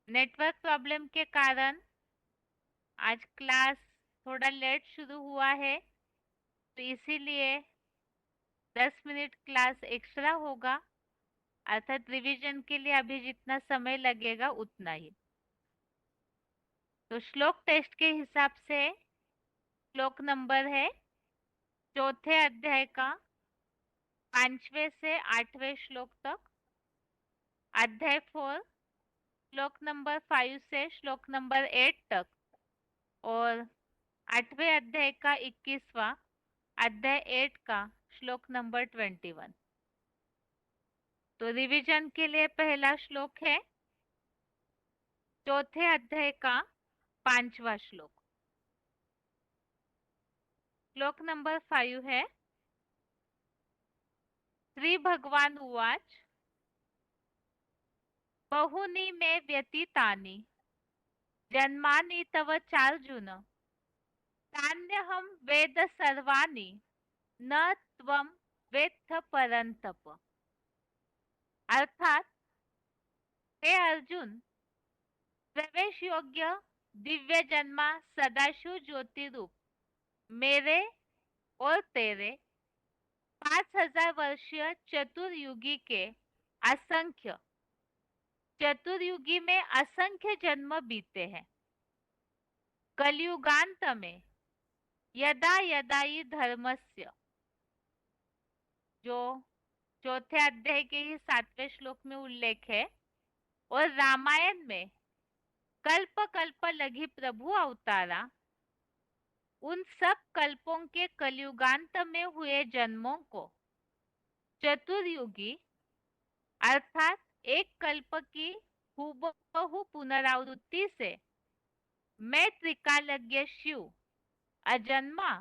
नेटवर्क प्रॉब्लम के कारण आज क्लास थोड़ा लेट शुरू हुआ है, तो इसीलिए 10 मिनट क्लास एक्स्ट्रा होगा, अर्थात रिवीजन के लिए अभी जितना समय लगेगा उतना ही। तो श्लोक टेस्ट के हिसाब से श्लोक नंबर है 4थे अध्याय का 5वें से 8वें श्लोक तक, अध्याय 4 श्लोक नंबर 5 से श्लोक नंबर 8 तक, और 8वें अध्याय का 21वां अध्याय 8 का श्लोक नंबर 21। तो रिवीजन के लिए पहला श्लोक है 4थे अध्याय का 5वां श्लोक। श्लोक नंबर 5 है श्री भगवान उवाच बहुनी मे व्यतीतानि जन्मानि तव चार्जुन तान्यहं वेद सर्वाणि न त्वं वेत्थ परंतप। अर्थात हे अर्जुन, प्रवेश योग्य दिव्य जन्मा सदाशिव ज्योति रूप मेरे और तेरे 5000 वर्षीय चतुर्युगी के असंख्य, चतुर्युगी में असंख्य जन्म बीते हैं। कलयुगांत में यदा यदा ही धर्मस्य, जो 4थे अध्याय के ही 7वें श्लोक में उल्लेख है, और रामायण में कल्प कल्प लगी प्रभु अवतारा, उन सब कल्पों के कलयुगांत में हुए जन्मों को चतुर्युगी अर्थात एक कल्प की हूबहू पुनरावृत्ति से मैं त्रिकालज्ञ शिव अजन्मा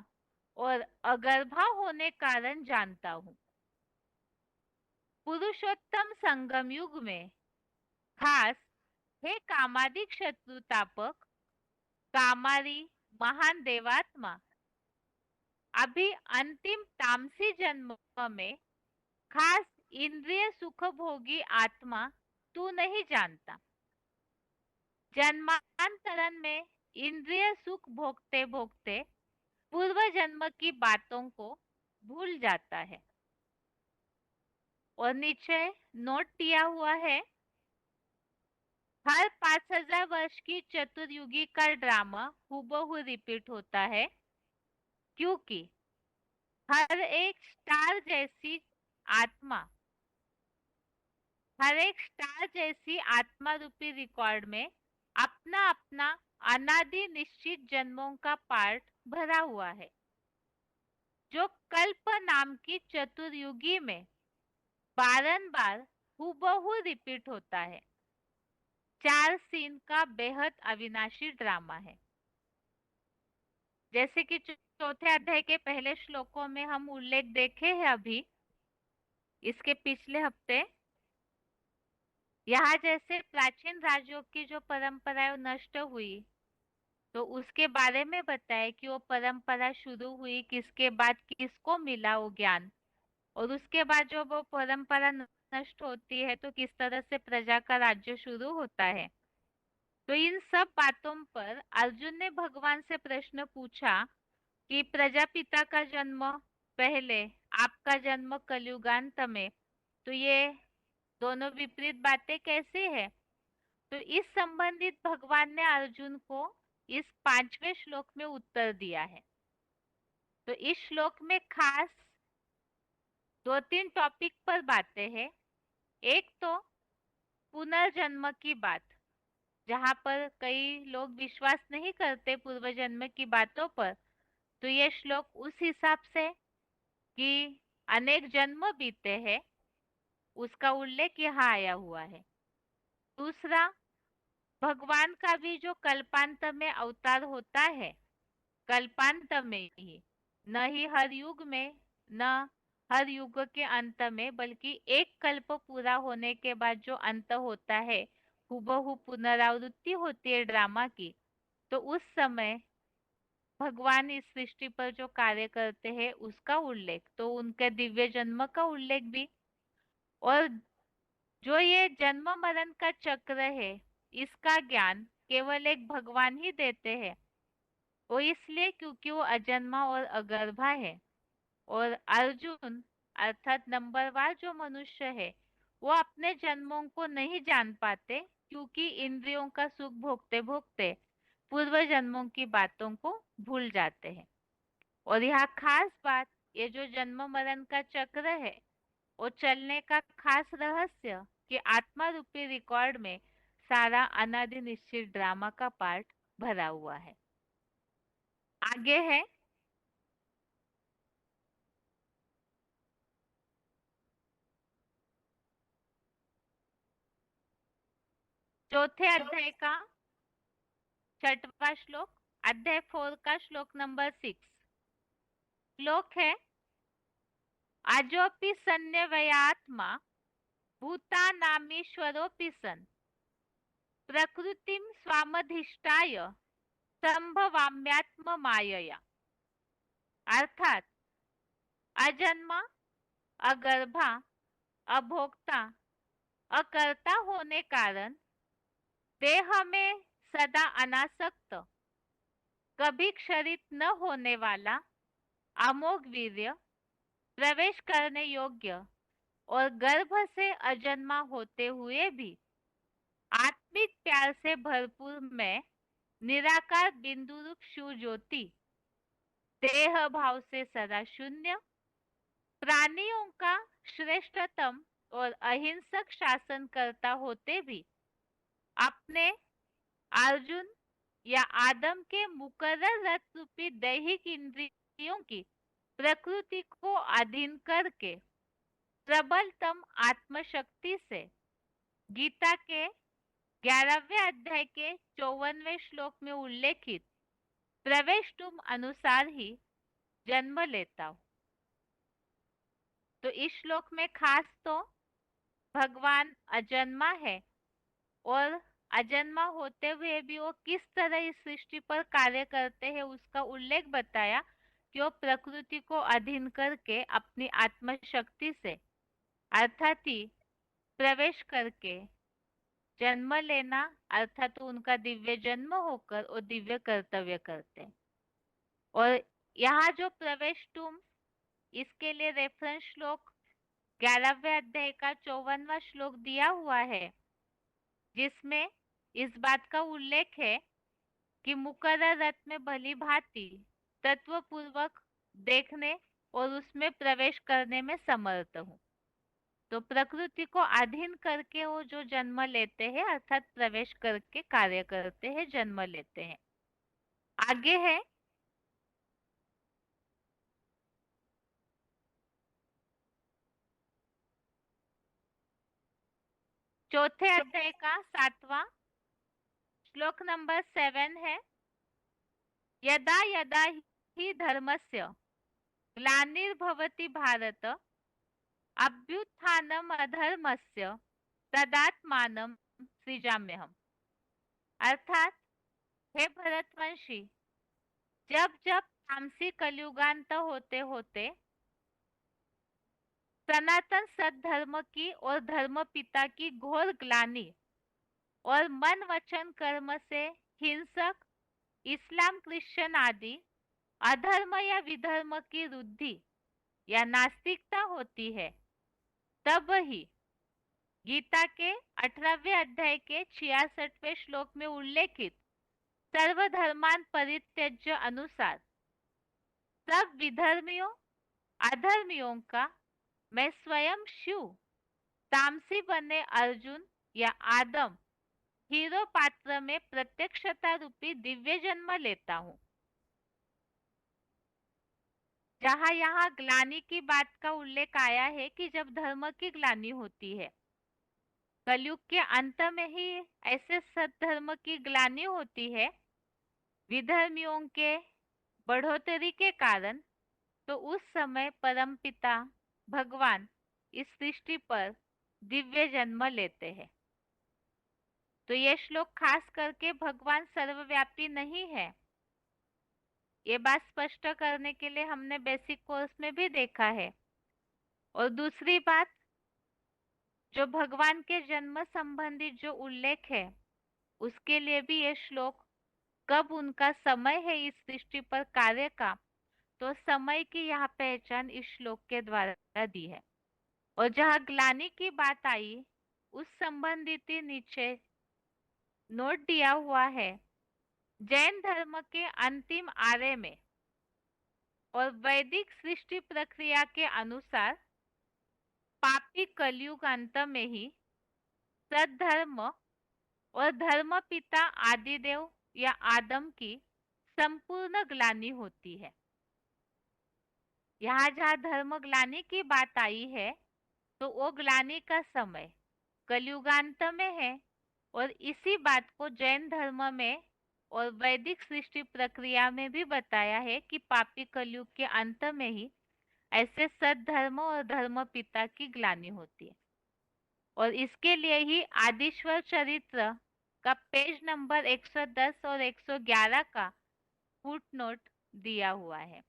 और अगर्भा होने कारण जानता हूँ। पुरुषोत्तम संगम युग में खास हे कामादिक शत्रुतापक कामारी महान देवात्मा, अभी अंतिम तामसी जन्म में खास इंद्रिय सुख भोगी आत्मा तू नहीं जानता। जन्मांतरण में इंद्रिय सुख भोगते भोगते पूर्व जन्म की बातों को भूल जाता है। और नीचे नोट दिया हुआ है, हर 5000 वर्ष की चतुर्युगी का ड्रामा हूबहू रिपीट होता है, क्योंकि हर एक स्टार जैसी आत्मा हर एक स्टार जैसी आत्मा रूपी रिकॉर्ड में अपना अपना अनादि निश्चित जन्मों का पार्ट भरा हुआ है, जो कल्प नाम की चतुर्युगी में बारंबार हूबहू रिपीट होता है। 4 सीन का बेहद अविनाशी ड्रामा है। जैसे कि चौथे अध्याय के पहले श्लोकों में हम उल्लेख देखे हैं अभी इसके पिछले हफ्ते, यहाँ जैसे प्राचीन राज्यों की जो परंपराएं नष्ट हुई, तो उसके बारे में बताया कि वो परंपरा शुरू हुई किसके बाद किसको मिला वो ज्ञान, और उसके बाद जो वो परंपरा नष्ट होती है तो किस तरह से प्रजा का राज्य शुरू होता है। तो इन सब बातों पर अर्जुन ने भगवान से प्रश्न पूछा कि प्रजापिता का जन्म पहले, आपका जन्म कलयुगांत में, तो ये दोनों विपरीत बातें कैसे है। तो इस संबंधित भगवान ने अर्जुन को इस 5वें श्लोक में उत्तर दिया है। तो इस श्लोक में खास 2-3 टॉपिक पर बातें हैं। एक तो पुनर्जन्म की बात, जहाँ पर कई लोग विश्वास नहीं करते पूर्व जन्म की बातों पर, तो ये श्लोक उस हिसाब से कि अनेक जन्म बीते हैं उसका उल्लेख यहाँ आया हुआ है। दूसरा, भगवान का भी जो कल्पांत में अवतार होता है, कल्पांत में ही, न ही हर युग में, न हर युग के अंत में, बल्कि एक कल्प पूरा होने के बाद जो अंत होता है, हूबहू पुनरावृत्ति होती है ड्रामा की, तो उस समय भगवान इस सृष्टि पर जो कार्य करते हैं उसका उल्लेख, तो उनके दिव्य जन्म का उल्लेख भी। और जो ये जन्म मरण का चक्र है, इसका ज्ञान केवल एक भगवान ही देते हैं, वो इसलिए क्योंकि वो अजन्मा और अगर्भा है। और अर्जुन अर्थात नंबरवार जो मनुष्य है, वो अपने जन्मों को नहीं जान पाते, क्योंकि इंद्रियों का सुख भोगते भोगते पूर्व जन्मों की बातों को भूल जाते हैं। और यहाँ खास बात, ये जो जन्म मरण का चक्र है, वो चलने का खास रहस्य कि आत्मा रूपी रिकॉर्ड में सारा अनादि निश्चित ड्रामा का पार्ट भरा हुआ है। आगे है चौथे अध्याय का 6वां श्लोक, अध्याय 4 का श्लोक नंबर 6। श्लोक है, अजोपि सन्न्यवयात्मा भूतानामीश्वरोऽपि सन् प्रकृतिं स्वामधिष्ठाय संभवाम्यात्म मायया। अर्थात अजन्मा, अगर्भा, अभोक्ता, अकर्ता होने कारण देह में सदा अनासक्त, कभी क्षरित न होने वाला अमोघ वीर्य, प्रवेश करने योग्य और गर्भ से अजन्मा होते हुए भी आत्मिक प्यार से भरपूर मैं निराकार बिंदु रूप शिव ज्योति, देह भाव से सदा शून्य, प्राणियों का श्रेष्ठतम और अहिंसक शासन करता होते भी अपने अर्जुन या आदम के मुकर्रर रथ रूपी दैहिक इंद्रियों की प्रकृति को अधीन करके प्रबलतम आत्मशक्ति से गीता के 11वें अध्याय के 54वें श्लोक में उल्लेखित प्रवेश तुम अनुसार ही जन्म लेता हूँ। तो इस श्लोक में खास तो भगवान अजन्मा है और अजन्मा होते हुए भी वो किस तरह इस सृष्टि पर कार्य करते हैं उसका उल्लेख बताया कि वो प्रकृति को अधीन करके अपनी आत्मशक्ति से अर्थात ही प्रवेश करके जन्म लेना अर्थात उनका दिव्य जन्म होकर वो दिव्य कर्तव्य करते हैं। और यहाँ जो प्रवेश तुम इसके लिए रेफरेंस श्लोक 11वें अध्याय का 54वां श्लोक दिया हुआ है, जिसमें इस बात का उल्लेख है कि मुकर्रर रथ में भली भांति तत्वपूर्वक देखने और उसमें प्रवेश करने में समर्थ हूँ। तो प्रकृति को अधीन करके वो जो जन्म लेते हैं अर्थात प्रवेश करके कार्य करते हैं, जन्म लेते हैं। आगे है चौथे अध्याय का 7वां श्लोक नंबर 7 है, यदा यदा हि धर्मस्य ग्लानिर्भवति भारत अभ्युत्थानम अधर्मस्य तदात्मानं सृजाम्यहम्। अर्थात हे भरतवंशी, जब जब तामसी कलयुगांत होते होते सनातन सद्धर्म की और धर्म पिता की घोर ग्लानि और मन वचन कर्म से हिंसक इस्लाम क्रिश्चियन आदि अधर्म या विधर्म की रुद्धि या नास्तिकता होती है, तब ही गीता के 18वें अध्याय के 66वें श्लोक में उल्लेखित सर्वधर्मान परित्यज्य अनुसार सब विधर्मियों अधर्मियों का मैं स्वयं शिव तामसी बने अर्जुन या आदम हीरो पात्र में प्रत्यक्षता रूपी दिव्य जन्म लेता हूँ। जहाँ यहाँ ग्लानि की बात का उल्लेख आया है कि जब धर्म की ग्लानि होती है, कलयुग के अंत में ही ऐसे सद्धर्म की ग्लानि होती है विधर्मियों के बढ़ोतरी के कारण, तो उस समय परमपिता भगवान इस सृष्टि पर दिव्य जन्म लेते हैं। तो ये श्लोक खास करके भगवान सर्वव्यापी नहीं है, ये बात स्पष्ट करने के लिए हमने बेसिक कोर्स में भी देखा है। और दूसरी बात, जो भगवान के जन्म संबंधी जो उल्लेख है उसके लिए भी ये श्लोक कब उनका समय है इस सृष्टि पर कार्य का, तो समय की यहाँ पहचान इस श्लोक के द्वारा दी है। और जहाँ ग्लानि की बात आई उस संबंधित नीचे नोट दिया हुआ है, जैन धर्म के अंतिम आर्य में और वैदिक सृष्टि प्रक्रिया के अनुसार पापी कलयुग अंत में ही सद्धर्म और धर्म पिता आदिदेव या आदम की संपूर्ण ग्लानि होती है। यहाँ जहाँ धर्म ग्लानि की बात आई है तो वो ग्लानि का समय कलयुगांत में है, और इसी बात को जैन धर्म में और वैदिक सृष्टि प्रक्रिया में भी बताया है कि पापी कलयुग के अंत में ही ऐसे सद्धर्म और धर्म पिता की ग्लानि होती है। और इसके लिए ही आदिश्वर चरित्र का पेज नंबर 110 और 111 का फुटनोट दिया हुआ है।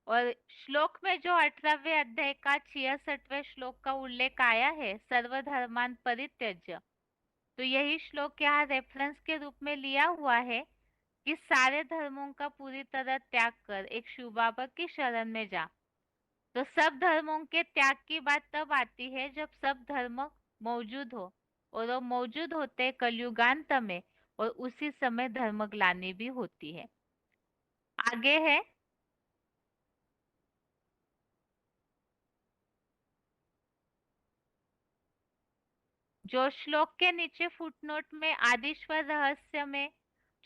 और श्लोक में जो 18वें अध्याय का 66वें श्लोक का उल्लेख आया है, सर्वधर्मान परित्यज्य, तो यही श्लोक यहाँ रेफरेंस के रूप में लिया हुआ है कि सारे धर्मों का पूरी तरह त्याग कर एक शिव बाबा की शरण में जा। तो सब धर्मों के त्याग की बात तब आती है जब सब धर्म मौजूद हो, और वो मौजूद होते कलयुगांत में, और उसी समय धर्म ग्लानि भी होती है। आगे है जो श्लोक के नीचे फुटनोट में आदिश्वर रहस्य में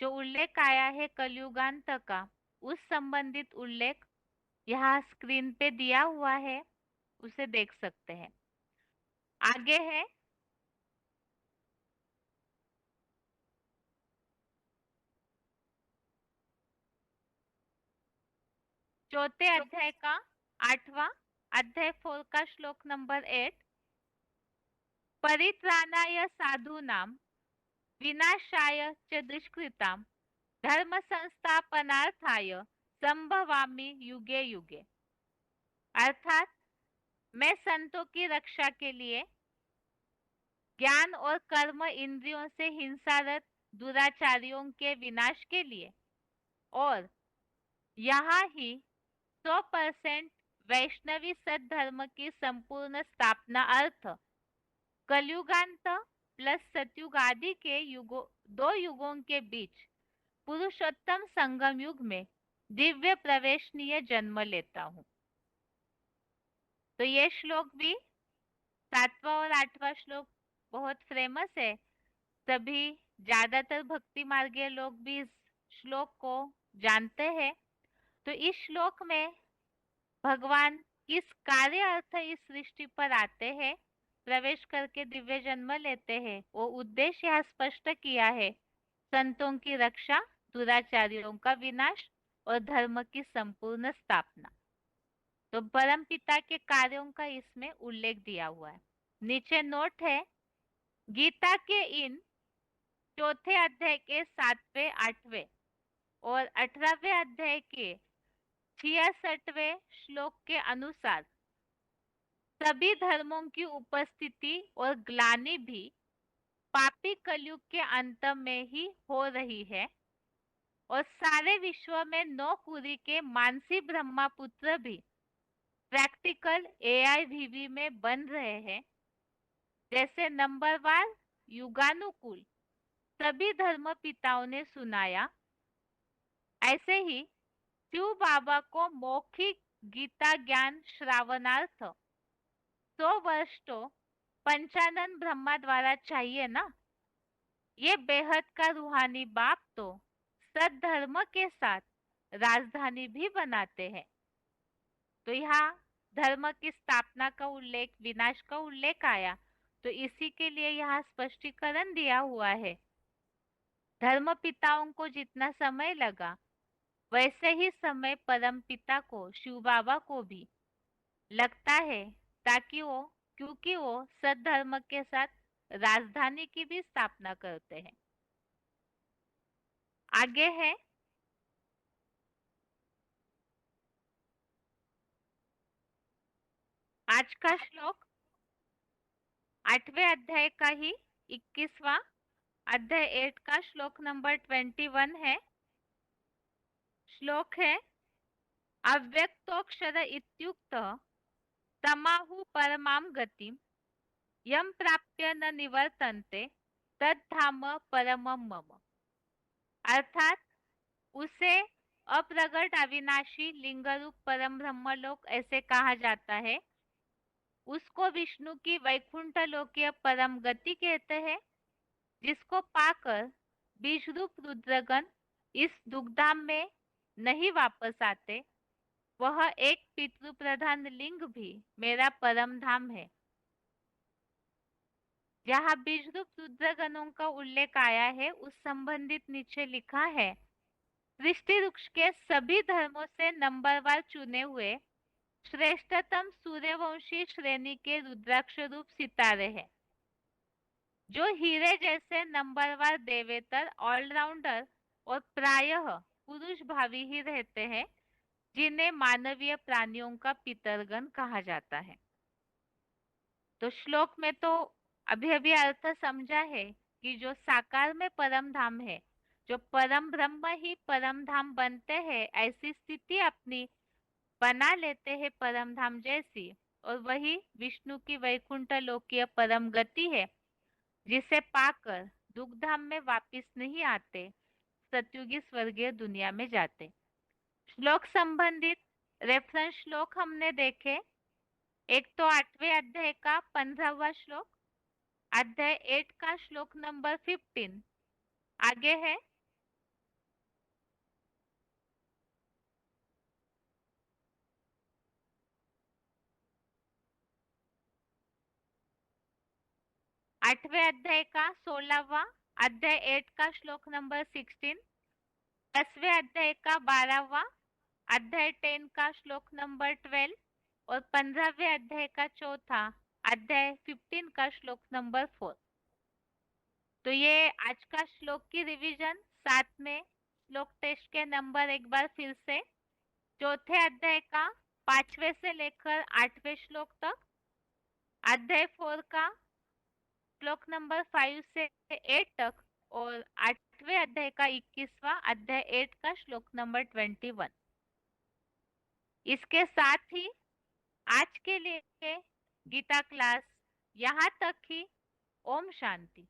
जो उल्लेख आया है कलयुगांत का, उस संबंधित उल्लेख यहाँ स्क्रीन पे दिया हुआ है, उसे देख सकते हैं। आगे है चौथे अध्याय का 8वां अध्याय 4 का श्लोक नंबर 8, परित्राणाय साधूनां विनाशाय च दुष्कृतां धर्म संस्थापनार्थाय संभवामि युगे युगे। अर्थात मैं संतों की रक्षा के लिए, ज्ञान और कर्म इंद्रियों से हिंसारत दुराचारियों के विनाश के लिए और यहाँ ही 100% वैष्णवी सद्धर्म की संपूर्ण स्थापना अर्थ कलयुगांत प्लस सतयुग आदि के युगों, 2 युगों के बीच पुरुषोत्तम संगम युग में दिव्य प्रवेशनीय जन्म लेता हूँ। तो ये श्लोक भी 7वां और 8वां श्लोक बहुत फेमस है। सभी ज्यादातर भक्ति मार्गीय लोग भी इस श्लोक को जानते हैं। तो इस श्लोक में भगवान किस कार्य अर्थ इस सृष्टि पर आते हैं, प्रवेश करके दिव्य जन्म लेते हैं, वो उद्देश्य यहाँ स्पष्ट किया है। संतों की रक्षा, दुराचारियों का विनाश और धर्म की संपूर्ण स्थापना। तो परम पिता के कार्यों का इसमें उल्लेख दिया हुआ है। नीचे नोट है, गीता के इन चौथे अध्याय के 7वें, 8वें और 18वें अध्याय के 66वें श्लोक के अनुसार सभी धर्मों की उपस्थिति और ग्लानि भी पापी कलयुग के अंत में ही हो रही है और सारे विश्व में 9 कुरी के मानसी ब्रह्मपुत्र भी प्रैक्टिकल AIVV में बन रहे हैं। जैसे नंबरवार युगानुकूल सभी धर्म पिताओं ने सुनाया, ऐसे ही शिव बाबा को मौखिक गीता ज्ञान श्रावणार्थ 100 वर्ष तो पंचानन ब्रह्मा द्वारा चाहिए ना। ये बेहद का रूहानी बाप तो सद्धर्म के साथ राजधानी भी बनाते हैं। तो यहाँ धर्म की स्थापना का उल्लेख, विनाश का उल्लेख आया, तो इसी के लिए यहाँ स्पष्टीकरण दिया हुआ है। धर्म पिताओं को जितना समय लगा वैसे ही समय परम पिता को, शिव बाबा को भी लगता है, ताकि वो, क्योंकि वो सद्धर्म के साथ राजधानी की भी स्थापना करते हैं। आगे है आज का श्लोक 8वें अध्याय का ही 21वां अध्याय 8 का श्लोक नंबर 21 है। श्लोक है, अव्यक्तोक्षर इत्युक्त तमाहु परमां गतिम यम प्राप्य न निवर्तन्ते तद्धाम परमं मम। अर्थात उसे अप्रगट अविनाशी लिंगरूप परम ब्रह्मलोक ऐसे कहा जाता है। उसको विष्णु की वैकुंठ लोकीय परम गति कहते हैं, जिसको पाकर बीजरूप रुद्रगण इस दुग्धाम में नहीं वापस आते। वह एक पितृ प्रधान लिंग भी मेरा परम धाम है। जहाँ बीजरूप रुद्रगणों का उल्लेख आया है, उस संबंधित नीचे लिखा है, सृष्टि वृक्ष के सभी धर्मों से नंबरवार चुने हुए श्रेष्ठतम सूर्यवंशी श्रेणी के रुद्राक्ष रूप सितारे हैं, जो हीरे जैसे नंबरवार देवेतर, ऑलराउंडर और प्रायः पुरुष भावी ही रहते हैं, जिन्हें मानवीय प्राणियों का पितरगण कहा जाता है। तो श्लोक में तो अभी अभी अर्थ समझा है कि जो साकार में परम धाम है, जो परम ब्रह्म ही परम धाम बनते हैं, ऐसी स्थिति अपनी बना लेते हैं परम धाम जैसी, और वही विष्णु की वैकुंठ लोकीय परम गति है, जिसे पाकर दुग्धाम में वापिस नहीं आते, सतयुगी स्वर्गीय दुनिया में जाते। श्लोक संबंधित रेफरेंस श्लोक हमने देखे। एक तो 8वें अध्याय का 15वां श्लोक, अध्याय 8 का श्लोक नंबर 15। आगे है, आठवें अध्याय का 16वां अध्याय 8 का श्लोक नंबर 16, 10वें अध्याय का 12वां अध्याय 10 का श्लोक नंबर 12 और 15वें अध्याय का चौथा अध्याय 15 का श्लोक नंबर 4। तो ये आज का श्लोक की रिवीजन, साथ में श्लोक टेस्ट के नंबर एक बार फिर से। चौथे अध्याय का 5वें से लेकर 8वें श्लोक तक, अध्याय 4 का श्लोक नंबर 5 से 8 तक, और 8वें अध्याय का 21वां अध्याय 8 का श्लोक नंबर 21। इसके साथ ही आज के लिए गीता क्लास यहाँ तक ही। ओम शांति।